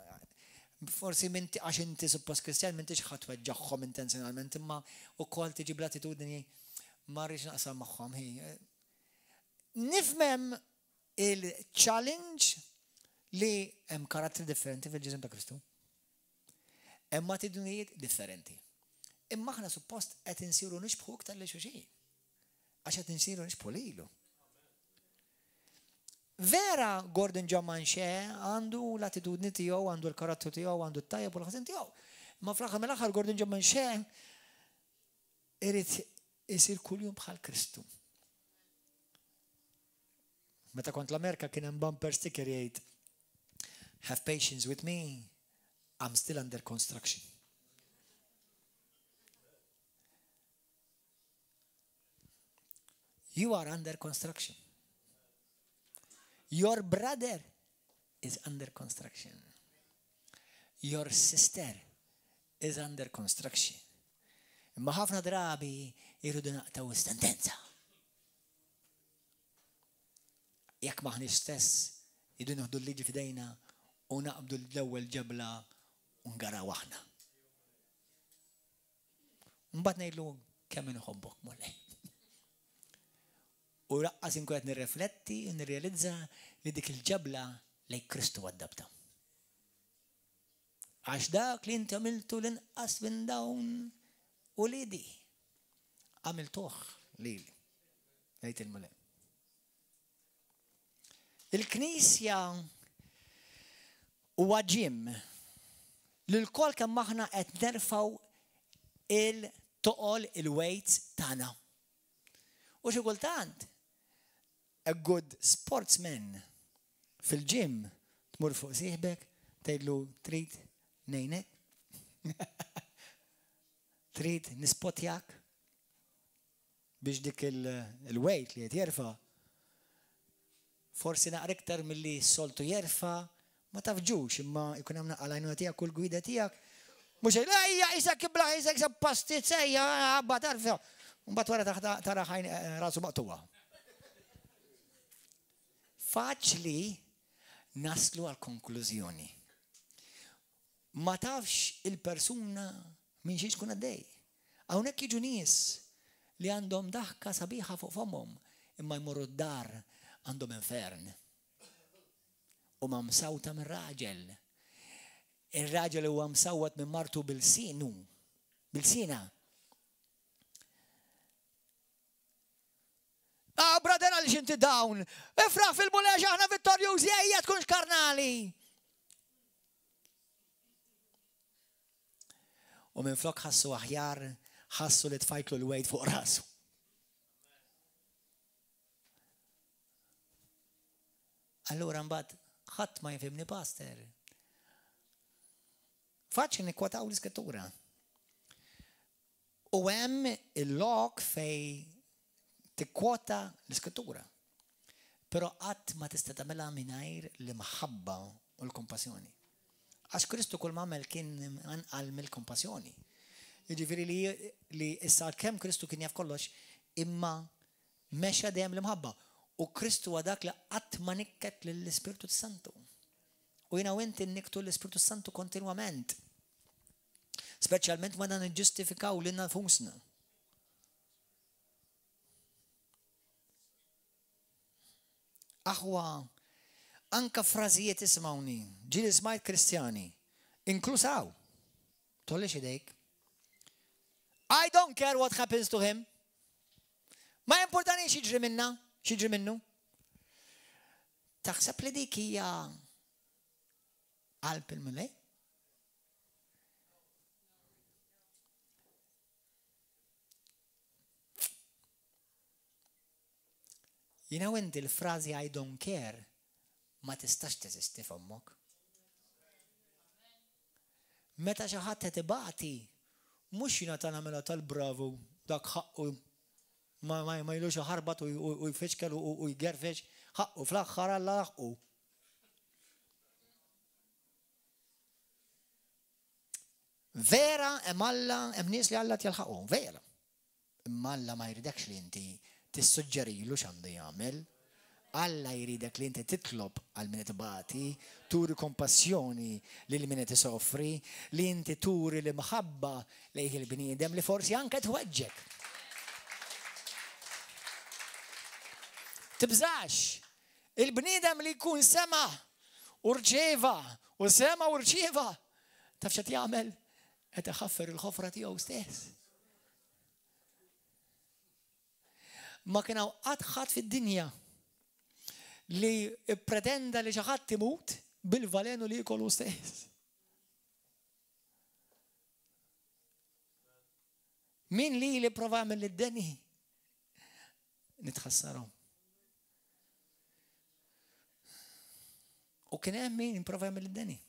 Forsi minti għax inti suppost Kristjan m'intix ħadd tweġġaħħom intenzjonalment imma wkoll tiġi bl-attitudni ma rridx naqsam magħhom. Nifhem il-challenge li hemm karattri differenti fil-ġisem ta' Kristu. Hemm attitudnijiet differenti. Imma aħna suppost qed insiru nixbħu iktar lil xulxin. Għax qed insiru nixbħu lilu. Vera Gordon John Manshea għandu l-attitudni tiegħu, għandu l-karattru tiegħu, għandu t-tajjeb u l-ħażin tiegħu. Ma fl-aħħar mill-aħħar Gordon John Manshea irid isir kuljum bħal Kristu. Meta kont l-Amerika kien hemm bumper sticker jgħid "Have patience with me, I'm still under construction." You are under construction. Your brother is under construction. Your sister is under construction. Imma ħafna drabi irridu naqtaw istantenza. Jekk maħniex stess, irridu nieħdu l-liġi f'idejna u naqbdu l-ewwel ġebla u ngaraw aħna. Mbagħad ngħidlu kemm inħobbok mulej. U raqqas inkun qed nirrifletti u nirrealizza li dik il-ġebla lejn Kristu għaddabta. Għax dak li inti għamiltu l-inqas minn dawn u lidi għamiltuh lili. Ngħid il-mulej. Il-Knisja huwa ġim li l-kol kemm aħna qed nerfgħu il-toqol il-weights tagħna. U xi kultant a good sportsman fil-ġim tmur fuq sieħbek tgħidlu trid ngħinek? Trid nispotjak biex dik il-weight li qed jerfa' forsi naqra iktar milli s-soltu jerfa' ma tafġux imma jkun hemm naqalajnu tiegħek u l-gwida tiegħek mhux ejja isek ibla isek pastit sejja abba tarfa. Mbagħad wara tara ħajn rasu maqtuwa. Faċli naslu għal konklużjoni. Ma tafx il-persuna minn xi tkun għaddej. Hawnhekk jiġu nies li għandhom daħka sabiħa fuq fomhom imma jmorru d-dar għandhom infern. U ma msawta minn raġel. Ir-raġel huwa msawwat minn martu bil-sina. Brother għalix inti dawn. Ifraħ fil-muleġ aħna vittorjużi ejja tkunx karnali. U minn flok ħassu aħjar, ħassu li tfajklu l-wejt fuq rasu. Allura mbagħad ħadd ma jifhimni pastor. Faċli nikkwataw l-iskrittura. U hemm il-lok fej tikkwota l-iskrittura. Però qatt ma tista' tagħmilha mingħajr l-imħabba u l-kompassjoni. Għax Kristu kull ma għamel kien għal mill-kompassjoni. Jiġifieri li issa kemm Kristu kien jaf kollox, imma mexa dejjem l-imħabba. U Kristu huwa dak li qatt ma nikket lill-Ispiritu Santu. U jiena u inti niktu l-Ispiritu Santu kontinwament. Speċjalment ma dan niġġustifikaw lil nfusna. Aħwa anka frażijiet ismawni, ġieli smajt Kristjani, inklusaw. Tollix idejk. I don't care what happens to him. Ma importani xiġri minna, xiġri minnu. Taħseb li dik hija qalb il-mulej? Jiena inti l-frażi I don't care ma tistax teżisti f'ommok. Meta xi ħadd qed ibati, mhux jiena nagħmilha tal-bravu dak ħaqqu ma jilux ħarbat u jfiċkel u jgerfex ħaqqu fl-aħħar Alla ħaqqu. Vera hemm Alla hemm nies li Alla tjelħaqu, vera. Imma Alla ma jridekx li inti tissuġġerilu x'għandu jagħmel. Alla jridek li inti titlob għal min tibati, turi kompassjoni lil min tisofri, li inti turi l-imħabba lejh il-bniedem li forsi anke tweġġek. Tibżax, il-bniedem li jkun sema u rċieva u sema u rċieva, taf x'qed jagħmel? Qed iħaffer il-ħofra tiegħu stess. Ma kien hawn qatt ħadd fid-dinja li pretenda li xi ħadd imut bil-valenu li jkollu stess. Min li prova jagħmel lid-deni? Nitħassarhom. U kien hemm min jipprova jagħmel lid-deni.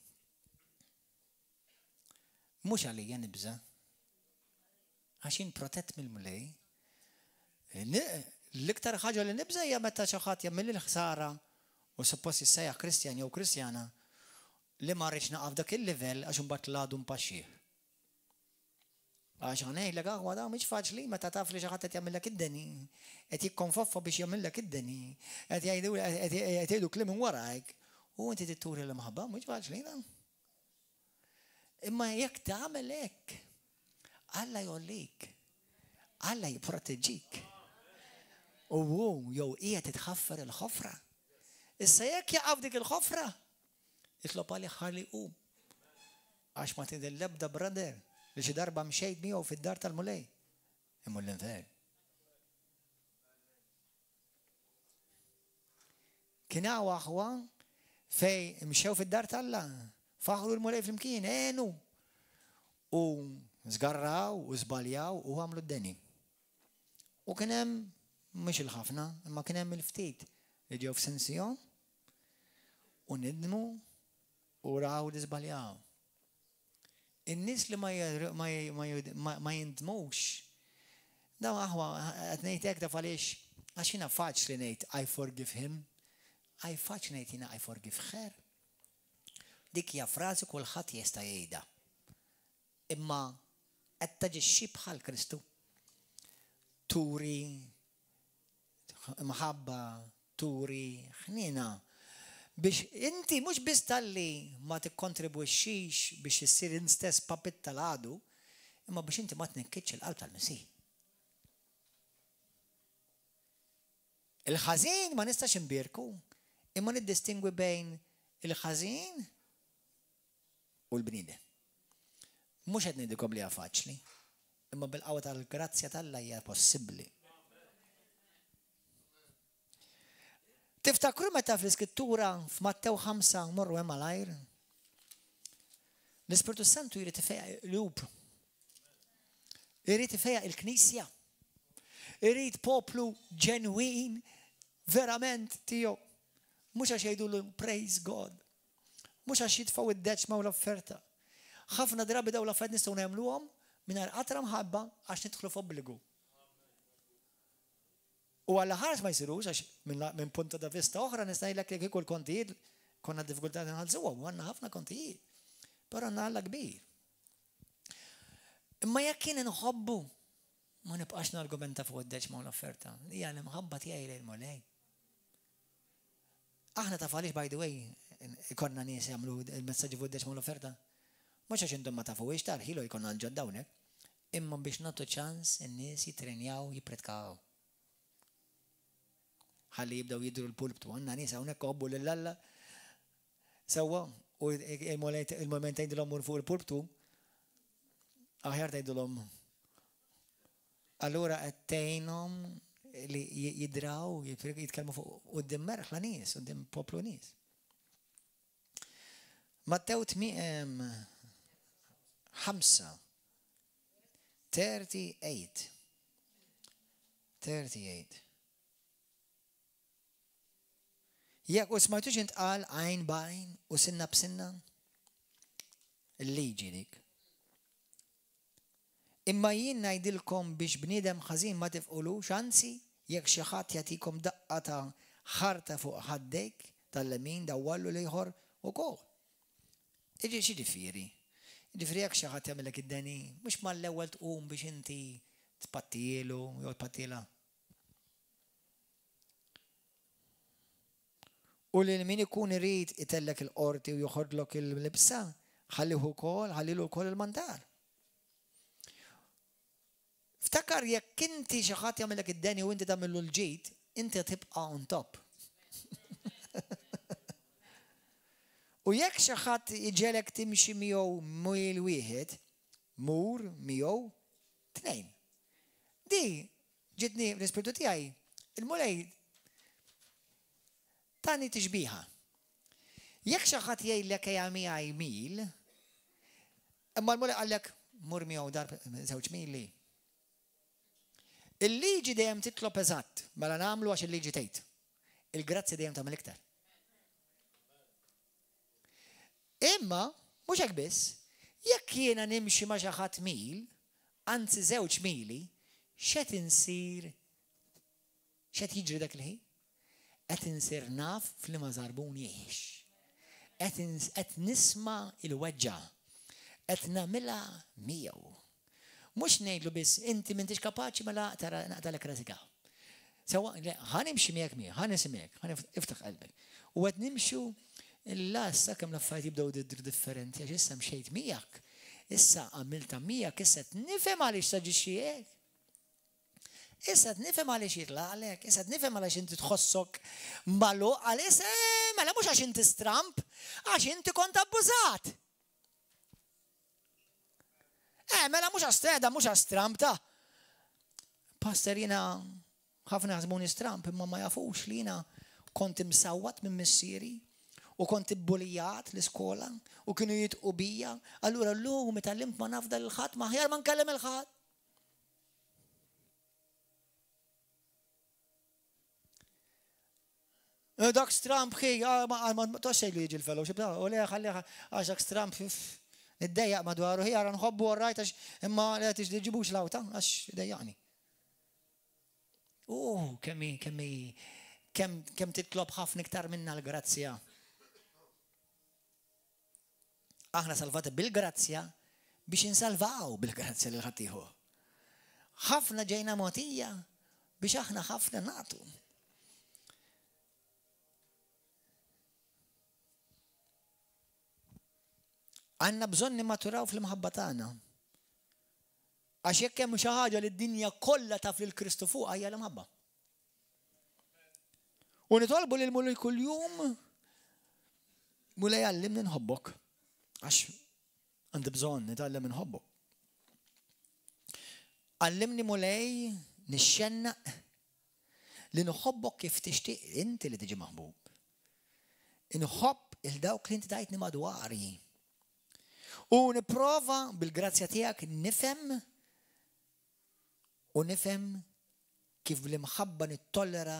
Mhux għalija nibża. Għax jien protett mill-mulej. L-iktar ħaġa li nibża hija meta xi ħadd jagħmel il-ħsara u suppost jissejjaħ Kristjan jew Kristjana li ma rridx naqaf dak il-livell għax imbagħad l-għadu mpaxxih. Għax ngħidlek aħwa da mhix faċli meta taf li xi ħadd qed jagħmellek id-deni, qed jikkonfoffa biex jagħmellek id-deni, qed jgħidu kliem minn warajk u inti titturi l-imħabba mhux faċli dan. Imma jekk tagħmel hekk, Alla jollik, Alla jipproteġġik. U jew qiegħed titħaffer il-ħofra. Issa jekk jaqaf dik il-ħofra, itlob għalih ħalli qum. Għax ma tidil l-ebda brother li xi darba mxejt miegħu fid-dar tal-mulej. Imma l-infern. Kien hawn aħwa fej mxew fid-dar tal-Alla, faħru l-mulej flimkien, għenu. U żgarraw u żbaljaw u għamlu d-deni. U kien hemm mhux il-ħafna, imma kien hemm il-ftit li ġew f'sensjon u nidmu u raw li żbaljaw. In-nies li ma jindmux, daw aħwa qed ngħid hekk taf għaliex għax jiena faċli ngħid I forgive him, faċli ngħid jiena I forgive her. Dik hija frażi kulħadd jista' jgħidha. Imma qed taġixxi bħal Kristu. Turi imħabba, turi ħnina biex inti mhux biss talli ma tikkontribwixxix biex issir stess papit tal-għadu, imma biex inti ma tnikkitx il-qalb tal-Mesih. Il-ħażin ma nistax imbierku, imma niddistingwi bejn il-ħażin u l-bniedem. Mhux qed ngħidilkom li hija faċli, imma bil-qawwa tal-grazzja tal-Alla hija possibbli. Tiftakru meta fl-Iskrittura f'Mattew 5 morru hemm malajr? L-Ispiritu Santu jrid ifejaq l-qlub. Irid ifejaq il-Knisja. Irid poplu ġenwin verament tiegħu. Mhux għax jgħidulu praise God. Mhux għax jitfgħu id-deċma u l-offerta. Ħafna drabi daw l-affarijiet nistgħu nagħmluhom mingħajr qatra mħabba għax nidħlu f'obbligu. U għalla ħarġ ma jsirux għax minn punta da vista oħra nista' ngħidlek li kieku l-kontijiet konna diffikultà nħallsuhom u għandna ħafna kontijiet. Però għandna Alla kbir. Imma jekk kien inħobbu, ma nibqax nargumenta fuq id-deċma u l-offerta. Hija l-imħabba tiegħi lejn mulej. Aħna taf għaliex, by the way, ikonna nies jagħmlu il-messaġġi fuq id-deċma u l-offerta. Mhux għax intom ma tafuhiex tarħilu jkollna l-ġodda hawnhekk. Imma biex nagħtu ċans in-nies jitrenjaw jippretkaw. Ħalli jibdew jidru l-pulptu. Għandna nies hawnhekk jobbu lill-Alla sewwa u il-moment tgħidilhom mur fuq il-pulptu aħjar tgħidilhom. Allura qed tgħinhom li jidraw, jitkellmu fuq quddiem merħla nies, quddiem poplu nies. Mattew 38. Jekk u smajtux intqal għajn b'għajn u sinna b'sinna? Il-liġi dik. Imma jien ngħidilkom biex bniedem ħażin ma tifqulux, anzi jekk xi ħadd jagħtikom daqqa ta' ħarta fuq ħaddejk tal-lemin dawwallu l-ieħor ukoll. Xiġifieri? Ġifieri jekk xi ħadd jagħmilek id-deni, mhux mal-ewwel tqum biex inti tpattielu jew tpattiela. U lil min ikun irid itellek il-qorti u joħodlok il-libsa, ħallilu wkoll il-mandar. Ftakar jekk inti xi ħadd jagħmilek id-deni u inti tagħmillu l-ġid, inti tibqa' on top. U jekk xi ħadd iġelek timxi miegħu mil wieħed, mur miegħu tnejn. Di ġitni l-ispirtu tiegħi, il-mulej tani tixbiħa. Jekk xi ħadd jgħidlek ejja miegħi mil, imma l-mulej qallek mur miegħu dar 2 mili. Il-liġi dejjem titlob eżatt, mela nagħmlu għax il-liġi tgħid. Il-grazzi dejjem tagħmel iktar. Imma mhux hekk biss, jekk jiena nimxi ma' xi ħadd mil, anzi 2 mili, x'qed insir? X'qed jiġri dak il-ħin? Qed insir naf f'liema żarbun jgħix. Qed nisma' il-weġġa. Qed nagħmilha miegħu. Mhux ngħidlu biss inti m'intix kapaċi mela naqtalek rasika. Sewwa ħanimxi miegħek ħanisimgħek, iftaħ qalbek. U qed nimxu illa issa kemm l-affarijiet jibdew jidhru differenti għax issa mxejt miegħek. Issa għamilta miegħek, issa nifhem għaliex taġixxi hekk. Issa nifhem għaliex jitlaqlek, issa nifhem għaliex inti tħossok magħluq għaliex mela mhux għax inti stramp, għax inti kont abbużat. Mela mhux għasteda, mhux għastramp ta' Pastor jiena ħafna ħasbuni stramp imma ma jafux li jiena kont imsawwat minn missieri u kont ibbulijat l-iskola u kienu jitqu bija, allura llum itallimt ma nafda l-ħadd ma aħjar ma nkellem il-ħadd. Dak stramp ħi, ma toxxej li jiġi l-fellowship, u le ħalli għax dak stramp niddejjaq madwaru ħi għara nħobbu għarrajt għax imma li għatix li ġibux lawta għax dejjaqni. Kemm titlob ħafna iktar minna l-grazzja. Aħna salvati bil-grazzja biex insalvaw bil-grazzja li ħaddieħor. Ħafna ġejna mogħtija biex aħna ħafna nagħtu. Għandna bżonn nimmaturaw fl-imħabba tagħna. Għax jekk hemm xi ħaġa li d-dinja kollha taf lil Kristu fuqha hija l-imħabba. U nitolbu lil mulej kuljum mulej għallimni nħobbok. Għax għandi bżonn nitgħallem inħobbok. Għallimni mulej nixxennaq li nħobbok kif tixtieq inti li tiġi maħbub. Inħobb il-dawk li inti tajtni madwari. U nipprova bil-grazzja tiegħek nifhem kif bl-imħabba nittollera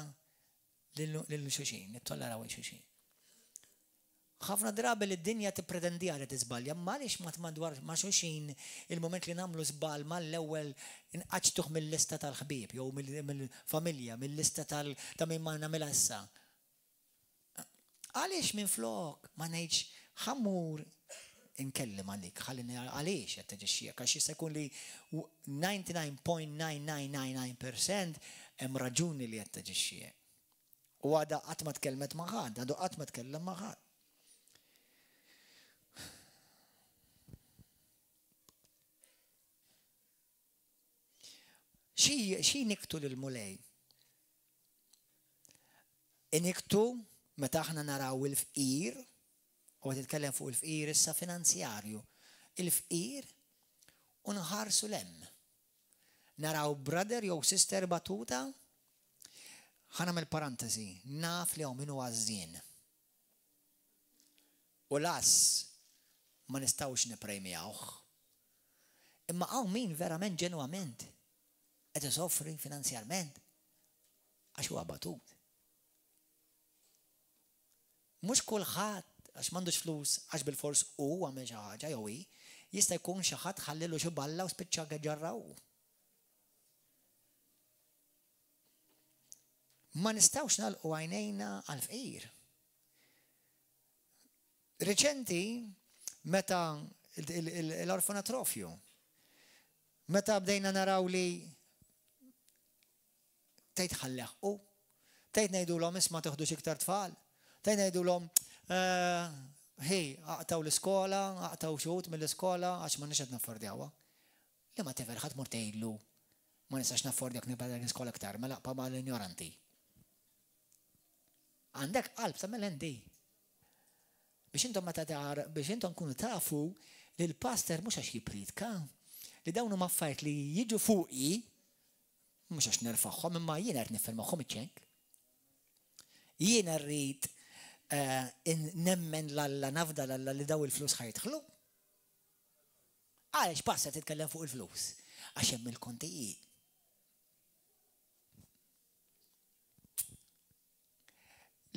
lil xulxin, nittollera lil xulxin. Ħafna drabi li d-dinja tippretendija li tiżbalja, ma għaliex ma tmadwar ma' xulxin il-moment li nagħmlu żball mal-ewwel inqaċtuh mill-lista tal-ħbieb jew mill-familja, mill-lista ta' min ma nagħmilha issa. Għaliex minflok ma ngħidx ħammur inkellim għalik, ħallini għaliex qed taġixxija, għax jista' jkun li 99.9999% hemm raġuni li qed taġixxija. U għada qatt ma tkellmet ma' ħadd, għadu qatt ma tkellem ma' ħadd. Xi niktu lil-mulej? Iniktu meta aħna naraw il-fqir, u għed titkellem fuq il-fqir issa finanzjarju. Il-fqir u nħarsu lem. Naraw brother jew sister batuta, ħanamel parantesi, naf li hawn min huwa għażien. U las ma nistgħux nippremjawh. Imma hawn min verament ġenwament qed isofri finanzjarment għax huwa batut. Mhux kulħadd għax m'għandux flus għax bil-fors u għamel xi ħaġa jew jista' jkun xi ħadd ħallilu xi balla u spiċċa ġarraw. Ma nistgħux nagħlqu għajnejna għall-fqir. Riċenti meta l-orfanatrofju, meta bdejna naraw li tgħid ħalleħqu, tgħid ngħidulhom isma' tieħdux iktar tfal, tgħid ngħidulhom hej, aqtaw l-iskola, aqtaw xut mill-iskola, għax ma nixed naffordjawha. Li ma tefer ħadd mur tgħidlu ma nistax naffordjak nibda l-iskola iktar, ma laqpa ma l-ignoranti. Għandek qalb tagħmel hendi. Biex intom kunu tafu li l-pastor mhux għax jipridka, li dawn huma affarijiet li jiġu fuqi, mhux għax nerfagħhom, imma jiena qed niffermahom iċ-ċenk. Jiena rrid nemmen l-Alla nafda l-Alla li daw il-flus ħajtħlu. Għalex passa titkellem fuq il-flus, għax hemm il-kontijiet.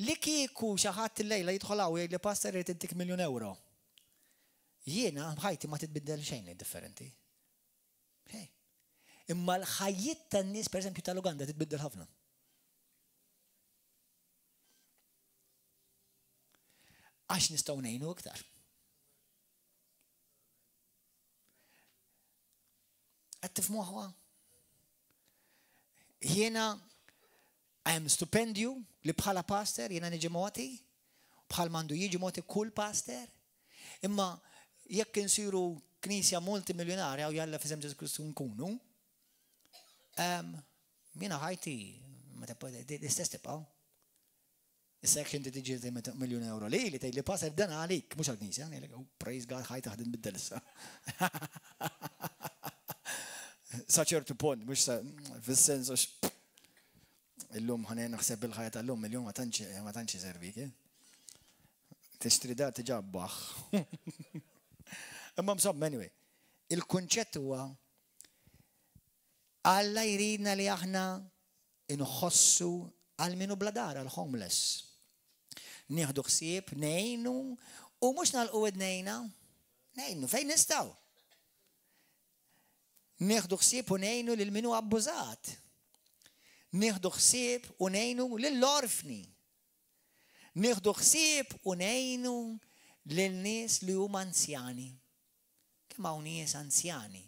Li kieku xi ħadd illejla jidħol hawn jgħid li pastor irid intik €1,000,000. Jiena ħajti ma titbiddel xejn differenti. Imma l-ħajjiet tan-nies pereżempju tal-Uganda titbiddel ħafna. Għax nistgħu ngħinu iktar. Qed tifhmuha? Jiena hemm stipendju li bħala pastor jiena niġi mogħti, bħal m'għandu jiġi mogħti kull pastor, imma jekk insiru knisja multimiljonarja u jalla f'isem Ġesu Kristu nkunu, jiena ħajti l-istess tibqa'. Issa jekk inti tiġi €1,000,000 li tgħid li passer dan għalik, mhux għall-knisja, praise God ħajt taħdem biddel issa. Sa ċertu punt, mhux fis-sens għax illum ħanejn naħseb il-ħajja tal-lum miljun ma tantx iservik. Tixtri dar tiġabbaħ. Imma msomm anyway, il-kunċett huwa Alla jridna li aħna inħossu għal minu bla dar, għal homeless. Nieħdu ħsieb, ngħinu u mhux nagħlqu widnejna, ngħinu fejn nistgħu. Nieħdu ħsieb u ngħinu lil minu abbużat. Nieħdu ħsieb u ngħinu lill-orfni. Nieħdu ħsieb u ngħinu lil nies li huma anzjani. Kemm hawn nies anzjani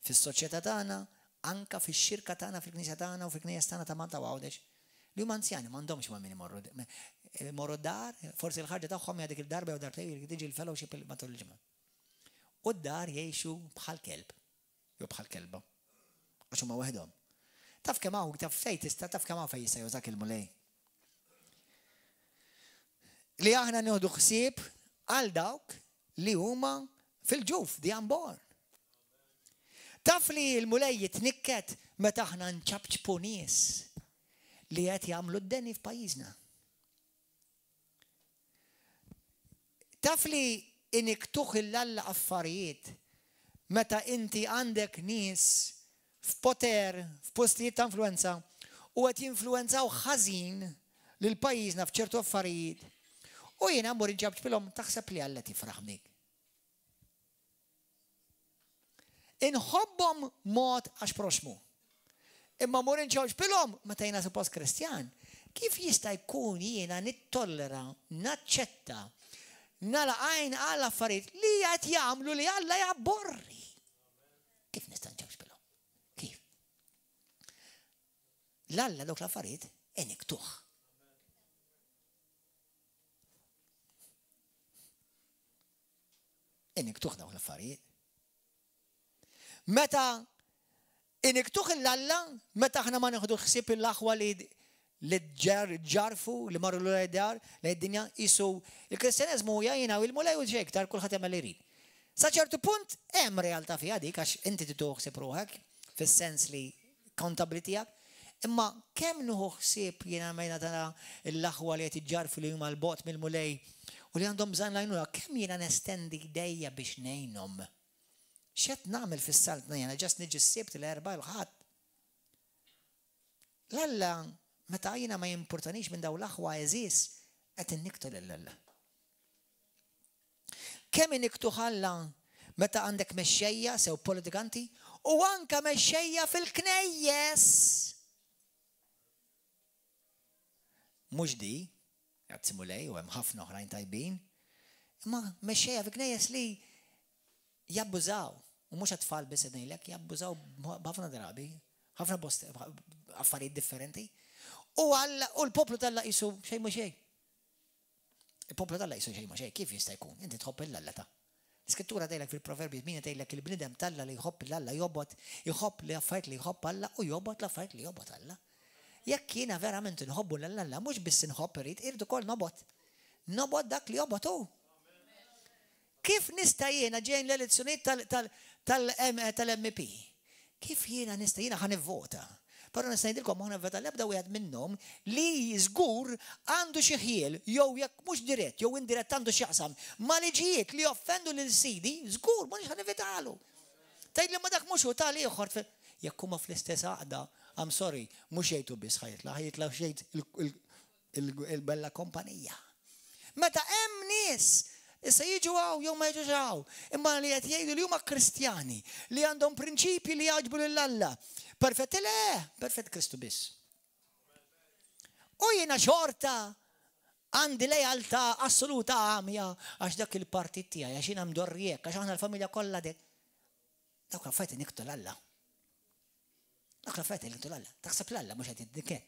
fis-soċjetà tagħna, anka fix-xirka tagħna, fil-knisja tagħna u fil-knisja tagħna ta' Malta Għawdex. Li huma anzjani m'għandhomx ma' min imorru d-dar, forsi l-ħarġa tagħhom hija dik il-darba jew darbtejn tiġi l-fellowship matul il-ġimgħa. U d-dar jgħixu bħal kelb jew bħal kelba. Għax huma waħedhom. Taf kemm hawn taf fejn tista' taf kemm hawn fejn jista' jużak il-mulej. Li aħna nieħdu ħsieb għal dawk li huma fil-ġuf, the unborn. Taf li l-mulej jitnikket meta aħna nċabċbu nies li qed jagħmlu d-deni f'pajjiżna. Taf li iniktuħ il-Alla affarijiet meta inti għandek nies f'poter, f'postijiet ta' influenza u qed jinfluenzaw ħażin lil pajjiżna f'ċertu affarijiet. U jiena mmur inċabċbilhom taħseb li Alla tifraħ bik. Inħobbhom mod għax proxmu. Imma mmur inċabċbilhom meta jiena suppost Kristjan. Kif jista' jkun jiena nittollera, naċċetta nala għajn għal affarijiet li qed jagħmlu li Alla jabborri. Kif nista' nġewx Kif? L-Alla dawk l-affarijiet iniktuh. Iniktuh dawk l-affarijiet. Meta iniktuh l-Alla, meta aħna ma nieħdu ħsieb il-aħwa li ġarfu li marru l-dar l-dinja jisu il-kristjanizmu jajina u il-mulej u ġektar kulħadd jagħmel li jrid. Sa ċertu punt hemm realtà fiha dik għax inti tituħsib ruħek fis-sens li accountability tiegħek. Imma kemm nieħu ħsieb jiena mejna tara l-aħwa li qed iġġarfu li huma l-bot mill-mulej u li għandhom bżonn lajnuna, kemm jiena nestendi jdejja biex ngħinhom. X'qed nagħmel fis-saltna jiena ġast niġi s-sibt l-erba' l-ħadd. L-Alla meta jiena ma jimpurtanix minn dawn l-aħwa eżis qed inniktu lill-Alla. Kemm iniktu Alla meta għandek mexxejja sew politikanti u anke mexxejja fil-knejjes. Mhux di, qed simulej u hemm ħafna oħrajn tajbin, imma mexxejja fil-knejjes li jabbużaw u mhux għat-tfal biss ngħidlek, jabbużaw b'ħafna drabi, ħafna bost affarijiet differenti. U l-poplu tal-Alla qisu xejn mhu xejn. Il-poplu tal-Alla qisu xejn mhu xejn, kif jista' jkun? Inti tħobb il-Alla ta'. L-Iskrittura tgħidlek fil-Proverbi 8 tgħidlek il-bniedem tal-Alla li jħobb l-Alla jobgħod jħobb li affarijiet li jħobb Alla u jobgħod l-affarijiet li jobgħod Alla. Jekk jiena verament inħobbu l-Alla mhux biss inħobb irrid ukoll nobgħod. Nobgħod dak li jobgħod hu. Kif nista' jiena ġejn l-elezzjonijiet tal-MP? Kif jiena nista' jiena ħanivvota? Però nista' ngħidilkom aħna veta l-ebda wieħed minnhom li żgur għandu xi ħiel jew jekk mhux dirett jew indirett għandu x'jaqsam ma liġijiet li offendu lil Sidi, żgur mhux ħanivitalu. Tgħidli ma dak mhux hu tal ieħor jekk huma fl-istess għaqda, I'm sorry, mhux jgħidu biss ħajitla xejn il-bella kompanija. Meta hemm nies issa jiġu għaw jew ma jiġux għaw, imma li qed jgħidu li huma Kristjani, li għandhom prinċipji li jgħaġbu lill-Alla. Perfett le, perfett Kristu biss. U jiena xorta għandi lejaltà assoluta għamja għax dak il-partit tiegħi għax jiena mdorrijek, għax aħna l-familja kollha dek. Dawk l-affarijiet niktu l-Alla. Dak l-affarijiet niktu l-Alla. Taħseb l-Alla mhux qed jiddiken.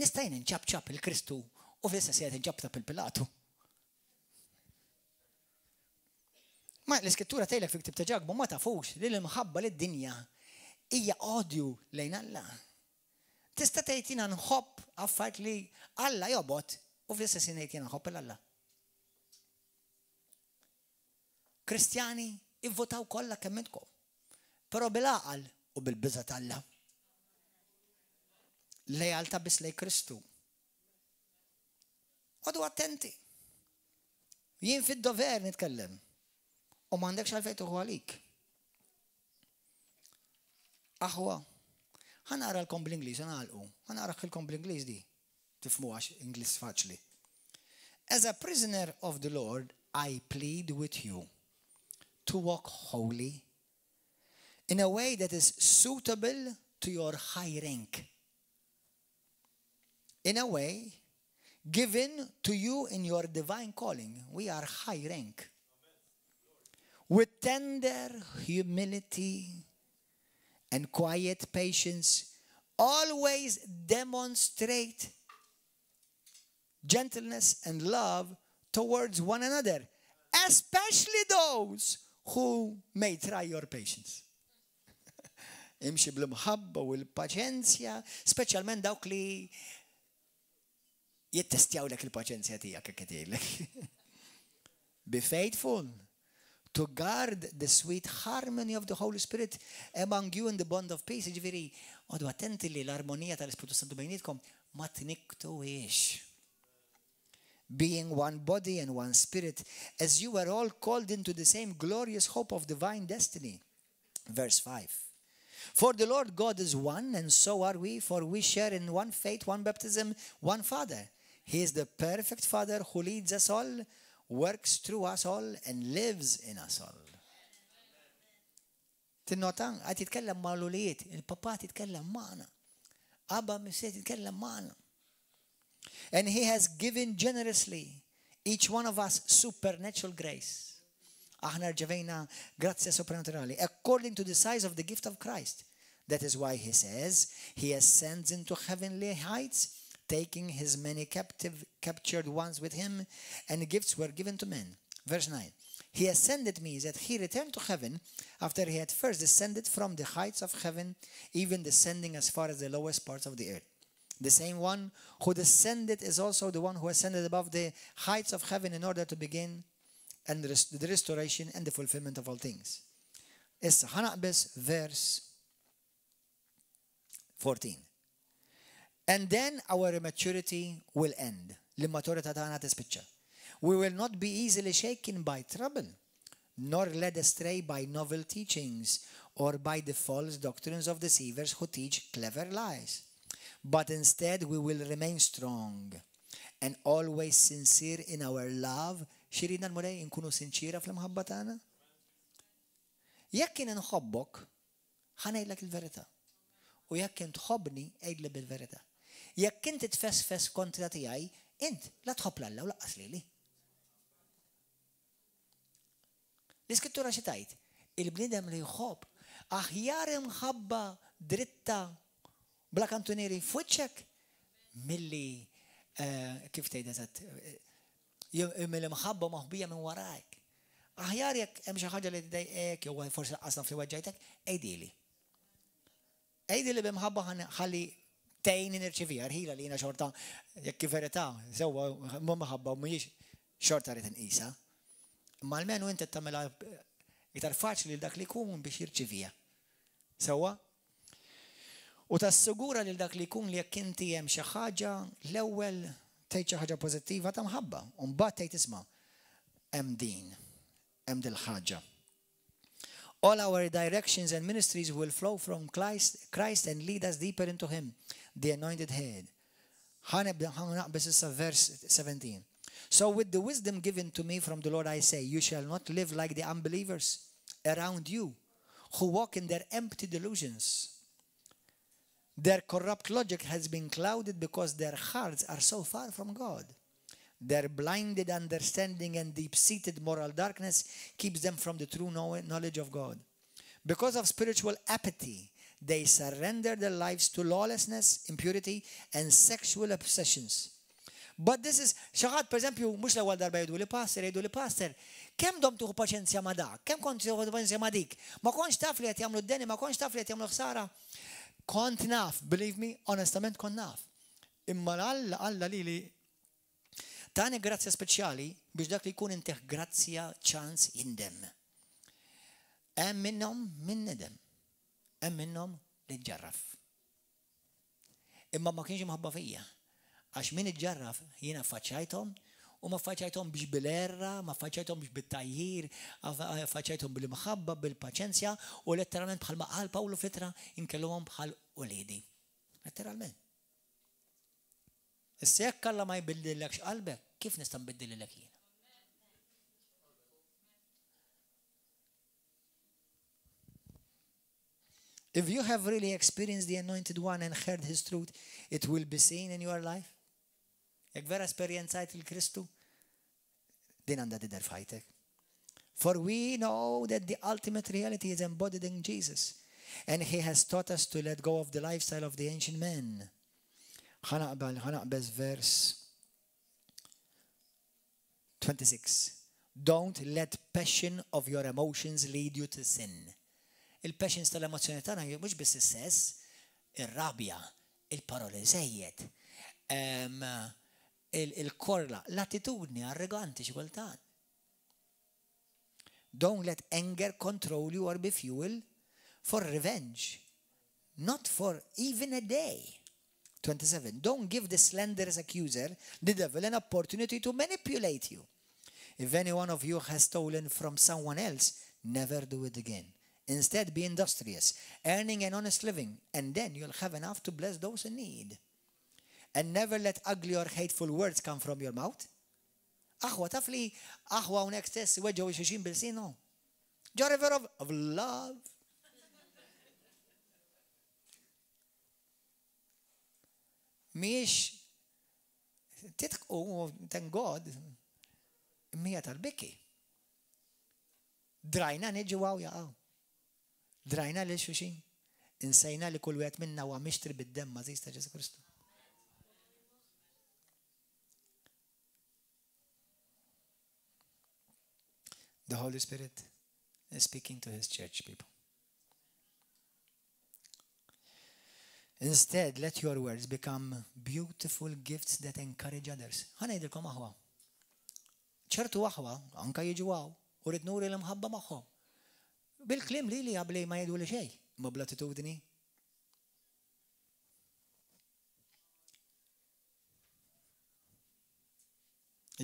Nista' jien inċabċab il-Kristu u fissa se qed inċabtab il-Pilatu. Ma l-Iskrittura tgħidlek fi ktieb ta' Ġakob ma tafux li l-imħabba lid-dinja hija odju lejn Alla. Tista' tgħid jiena nħobb affarijiet li Alla jobgħod u fl-istess ħin ngħid jiena nħobb l-Alla. Kristjani ivvotaw kollha kemm intkom, però bil-għaqal u bil-biża' tal-Alla. Lejaltà biss lejn Kristu. Għodu attenti. Jien fid-dover nitkellem. U m'għandekx għalfejn tuħu għalik. Aħwa, ħanaqralkom bl-Ingliż, ħanaqralkom bl-Ingliż di. Tifhmu għax Ingliż faċli. As a prisoner of the Lord, I plead with you to walk holy in a way that is suitable to your high rank. In a way given to you in your divine calling. We are high rank. With tender humility and quiet patience, always demonstrate gentleness and love towards one another, especially those who may try your patience. Imxi bl-mħabba u l-paċenzja, speċjalment dawk li jittestjaw lek il-paċenzja tiegħek kif jgħidlek. Be faithful to guard the sweet harmony of the Holy Spirit among you in the bond of peace. Ġifieri, għodu attenti li l-armonija tal-Ispiritu Santu bejnietkom ma tniktuwiex. Being one body and one spirit, as you were all called into the same glorious hope of divine destiny. Verse 5. For the Lord God is one, and so are we, for we share in one faith, one baptism, one Father. He is the perfect Father who leads us all, works through us all, and lives in us all. Tinnotan, għat jitkellem ma' l-ulijiet, il-papa jitkellem maħna. Abba missiet jitkellem maħna. And he has given generously Each one of us supernatural grace. Aħna rġevejna grazzja supernaturali. According to the size of the gift of Christ. That is why he says, he ascends into heavenly heights, taking his many captured ones with him, and gifts were given to men. Verse 9. He ascended means that he returned to heaven after he had first descended from the heights of heaven, even descending as far as the lowest parts of the earth. The same one who descended is also the one who ascended above the heights of heaven in order to begin and the restoration and the fulfillment of all things. Issa ħanaqbes verse 14. And then our maturity will end. L-immaturità tagħna tispiċċa. We will not be easily shaken by trouble, nor led astray by novel teachings or by the false doctrines of deceivers who teach clever lies. But instead we will remain strong and always sincere in our love. Xirina l-mulej inkunu sinċira fl-mħabba tagħna? Jekk kien nħobbok, ħanejlek il-verità. U jekk kien tħobbni, għejdli bil-verità. Jekk inti tfesfes kontra tiegħi, int la tħobb l-Alla u laqqas lili. L-iskrittura xi tgħid? Il-bniedem li jħobb aħjar imħabba dritta bla kantunieri f'wiċċek milli kif tgħid eżatt mill-imħabba maħbija minn warajk. Aħjar jekk hemm xi ħaġa li tdejqek jew forsi laqqasna fli weġġajtek, ejdili. Ejdili b'imħabba ħalli tgħinni nirċivija rħila li jiena xorta jekk verità sewwa mhu maħabba u mhijiex xorta rid inqisha. Imma almenu inti tagħmilha iktar faċli lil dak li jkun biex jirċivija. Sewwa? U tassigura lil dak li jkun li jekk inti hemm xi ħaġa l-ewwel tgħid xi ħaġa pożittiva ta' mħabba, u mbagħad tgħid isma' hemm din, hemm dil-ħaġa. All our directions and ministries will flow from Christ and lead us deeper into him, the anointed head. Ħanaqbes issa verse 17. So with the wisdom given to me from the Lord I say, you shall not live like the unbelievers around you who walk in their empty delusions. Their corrupt logic has been clouded because their hearts are so far from God. Their blinded understanding and deep-seated moral darkness keeps them from the true knowledge of God. Because of spiritual apathy, they surrender their lives to lawlessness, impurity, and sexual obsessions. But this is, xaħat, per esempio, mux l-ewwel darba jgħidu li pastor, kemm dom tuħu paċenzja ma dak, kemm kont tuħu paċenzja ma dik, ma konx taf li qed jagħmlu d-deni, ma konx taf li qed jagħmlu ħsara. Kont naf, believe me, onestament kont naf. Imma Alla li tani grazzja speċjali biex dak li jkun intih grazzja ċans jindem. Hemm minnhom min nedem. Hemm minnhom li ġarraf. Imma ma kienx imħabba fija. Għax min iġġarraf jiena affaċċajthom u ma affaċċajthom biex bil-erra, ma affaċċajthom biex bit-tajjir, affaċċajthom bil-mħabba, bil-paċenzja u letteralment bħalma qal Pawlu f'ittra inkellhomhom bħal uliedi. Letteralment. Issa jekk Alla ma jbiddillekx qalbek, kif nista' nbiddillek jien? If you have really experienced the Anointed One and heard His truth, it will be seen in your life. Jekk vera esperjenzajt il-Kristu, din għandha tidher f'ħajtek. For we know that the ultimate reality is embodied in Jesus, and He has taught us to let go of the lifestyle of the ancient men. ħanaqbes verse 26. Don't let passion of your emotions lead you to sin. Il-passions tal-emozzjoni tagħna mhux biss is-sess, ir-rabja, il-paroli żejjed, il-korla, l-attitudni arroganti xi kultant. Don't let anger control you or be fuel for revenge, not for even a day. 27. Don't give the slanderous accuser, the devil, an opportunity to manipulate you. If any one of you has stolen from someone else, never do it again. Instead, be industrious, earning an honest living, and then you'll have enough to bless those in need. And never let ugly or hateful words come from your mouth. Aħwa taf li aħwa unek stess weġġaw xixin bil-sinu. Ġa river of love. Miex thank God, Mija tal-biki. Drajna niġu għaw jaqaw. Drajna li xuxin. Insejna li kull wieħed minna huwa mixtri bid-demm mażis ta' Ġesu Kristu. The Holy Spirit is speaking to his church people. Instead, let your words become beautiful gifts that encourage others. Ħanajdilkom aħwa. ċertu aħwa, anka jiġu għaw, u rrid nuri l-mħabba magħhom. Bil-klim li għabli ma jgħidu li xejn, ma bl-attitudni.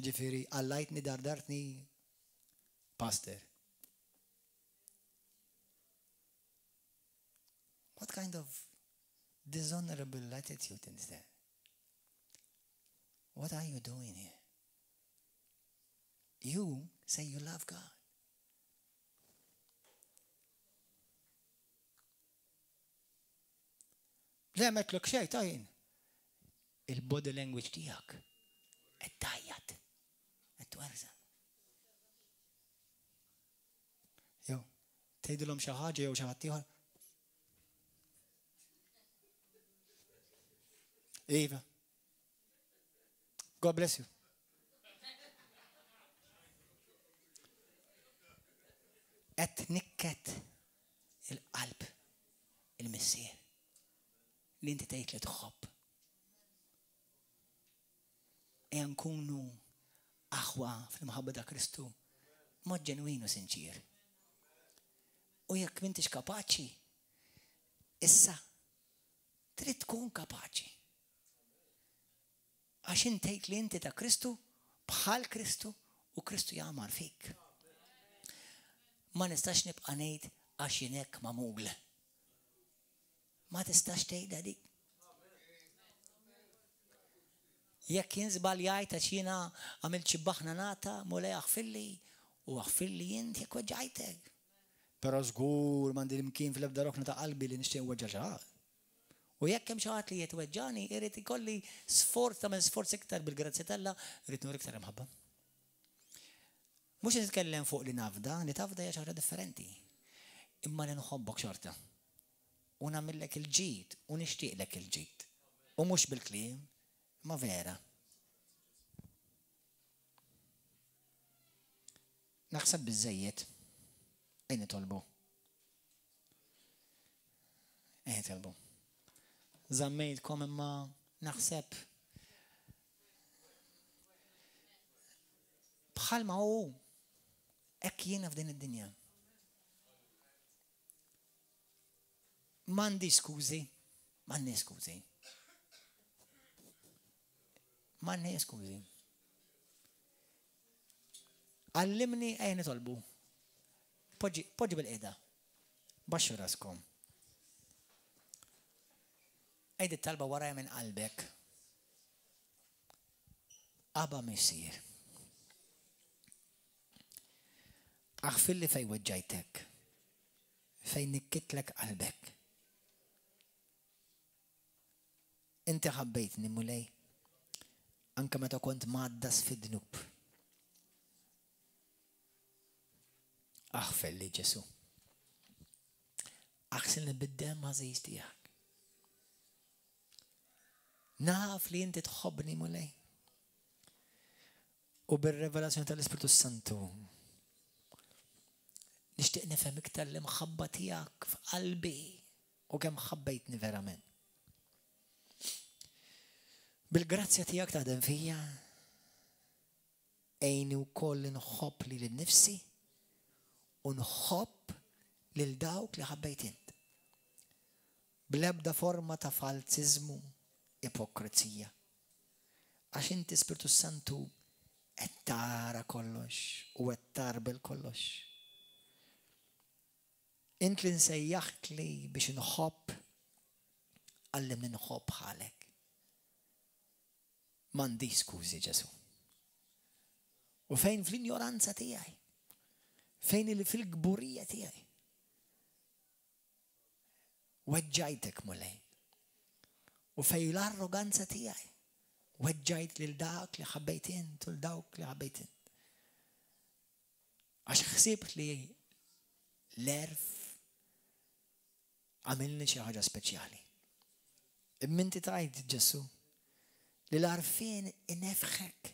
Ġifieri, għallajtni dardartni pastor. What kind of dishonorable attitude is that? What are you doing here? You say you love God. Le metluk xej tajin. Il-body language tijak. Et-tajjat. Et-twerza. Jow, tejdilom xaħġa jow xaħat tiħor. Eva. God bless you. Et nikket il-qalb il-missier li inti tgħid li tħobb. Nkunu aħwa fil-maħabba ta' Kristu mod ġenwin u sinċir. U jekk m'intix kapaċi, issa trid tkun kapaċi. Għax intejt li inti ta' Kristu bħal Kristu u Kristu jagħmar fik. Ma nistax nibqa' ngħid għax jinek magħmul. Ma tistax tgħidha dik. Jekk jien żball jgħid għax jiena għamilt xi baħna nata mulej aħfilli u aħfilli jien jekk weġġajtek. Però żgur m'għandi l-imkien fl-ebda rokna ta' qalbi li nixtieq weġġa' xi ħadd. U jekk hemm xi ħadd li jitweġġani, irid ikolli sforz tagħmel sforz iktar bil-grazzi talla, irid nur iktar imħabba. Mux nitkellem fuq li nafda hija xi ħaġa differenti. Imma li nħobbok xorta. U nagħmillek il-ġid, u nixtieqlek il-ġid. U mhux bil-kliem, ma vera. Naħseb biżejjed ejn nitolbu. Ejn nitolbu. Żammejtkom imma naħseb bħalma hu hekk jiena f'din id-dinja. M'għandi skużi, m'għandi skużi. M'għandi skużi. Għallimni ejn nitolbu. Poġġi bil-qiegħda. Baxxu raskom. Ejdi talba warajja minn qalbek. Aba missier. Aħfilli fej weġġajtek. Fej nikkitlek qalbek. Inti ħabbejtni mulej. Anke meta kont maddas fid-dnub. Aħfilli Ġesu. Aħsilni bid-demm għażiż tiegħek. Naf li inti tħobbni mulej. U bil-revelazzjoni tal-Ispiritu Santu nixtieq nifhem iktar l-imħabba tiegħek f'qalbi u kemm ħabbejtni verament. Bil-grazzja tiegħek taħdem fija ejni wkoll nħobb li lin-nifsi u nħobb lil dawk li ħabbejt int. Bl-ebda forma ta' falsiżmu, ipokrizija. Għax inti Spiritu Santu qed tara kollox u qed tarbel kollox. Int li nsejjaħt li biex inħobb għallimni nħobb bħalek. M'għandi skużi Ġesu. U fejn fl-ignoranza tiegħi, fejn li fil-gburija tiegħi. Weġġajtek mulej. U fej l-arroganza tiegħi. Weġġajt lil dawk li ħabbejt int u l-dawk li ħabbejt int. Għax ħsibt li l-erf għamilni xi ħaġa speċjali. Imminti tajt Ġesu li l-arfin inefħek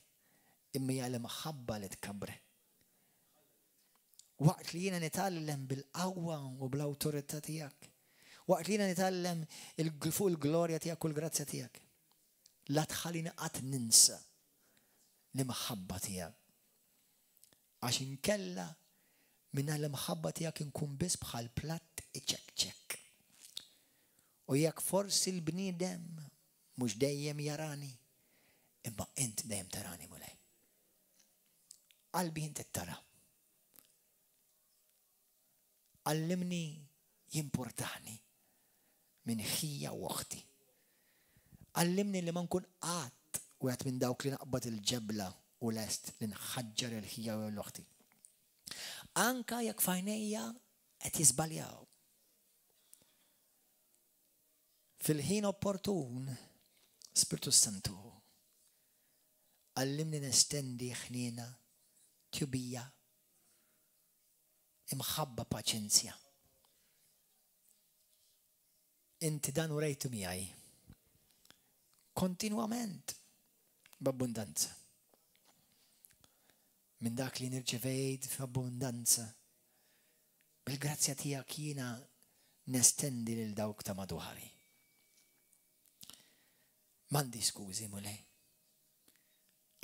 imma hija l-maħabba li tkabrek. Waqt li jiena nitgħallem bil-qawwa u bl-awtorità tiegħek. Waqt li jiena nitgħallem fuq il-glorja tiegħek u l-grazzja tiegħek. La tħallini qatt ninsa l-maħabba tiegħek. Għax inkella minna l-maħabba tiegħek inkun biss bħal platt iċekċek. U jekk forsi l-bniedem mhux dejjem jarani, imma int dejjem tarani mulej. Qalbi int tara. Allimni jimportani minn ħija u oħti. Allimni li ma nkun qatt u għat minn dawk li naqbad il-ġebla u lest li nħaġġar il-ħija u l-oħti. Anka jekk fajnejja qed jiżbaljaw. Fil-ħin opportun, Spiritu Santu, allimni nestendi ħnina tjubija imħabba paċenzja. Inti dan u rejtu miegħi kontinwament b'abbundanza. Minn dak li nirċevejt f'abbundanza, bil-grazzja tiegħek jiena nestendi lil dawk ta' madwari. M'għandi skużi mulej,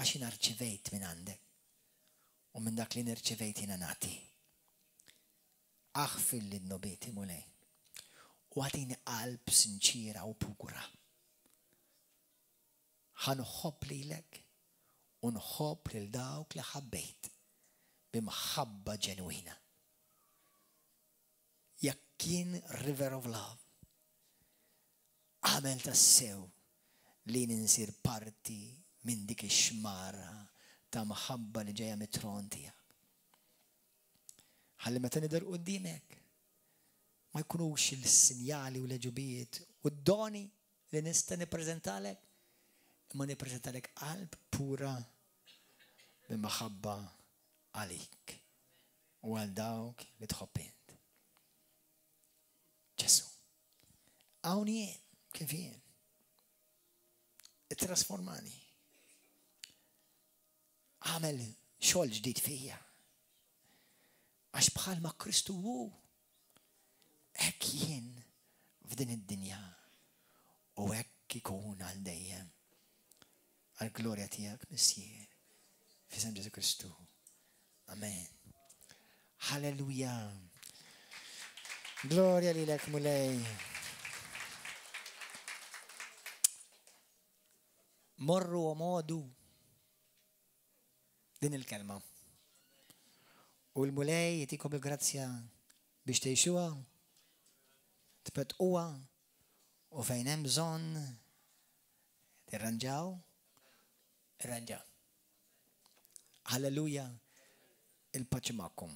għax jiena rċevejt minn għandek u minn dak li nirċevejt jiena nagħti. Aħfil li d-nobieti mulej u għatini qalb sinċira u pura. Ħanħobb lilek u nħobb lil dawk li ħabbejt b'maħabba ġenwina. Jekk kien river of love, għamel tassew li ninsir parti minn dik ix-xmara ta' maħabba li ġejja mit-tron tiegħek. Ħalli meta nidher quddiemek ma jkunux il-sinjali u l-ġubijiet u d-doni li nista' nippreżentalek, imma nippreżentalek qalb pura b'maħabba għalik u għal dawk li tħobb int. Ġesu, hawn jien kif jien. Ittrasformani. Għamel xogħol ġdid fija. Għax bħal ma Kristu hu, hekk jien f'din id-dinja u hekk ikun għal dejjem għal glorja tiegħek Missier f'isem Ġesu Kristu. Amen. Halleluja. Glorja lilek mulej. Morru u modu din il-kelma. U l-mulej jitikom il-grazzja biex tgħixuha, tpetquha u fejn hemm bżonn tirranġaw, irranġaw. Halleluja, il-paċi magħkom.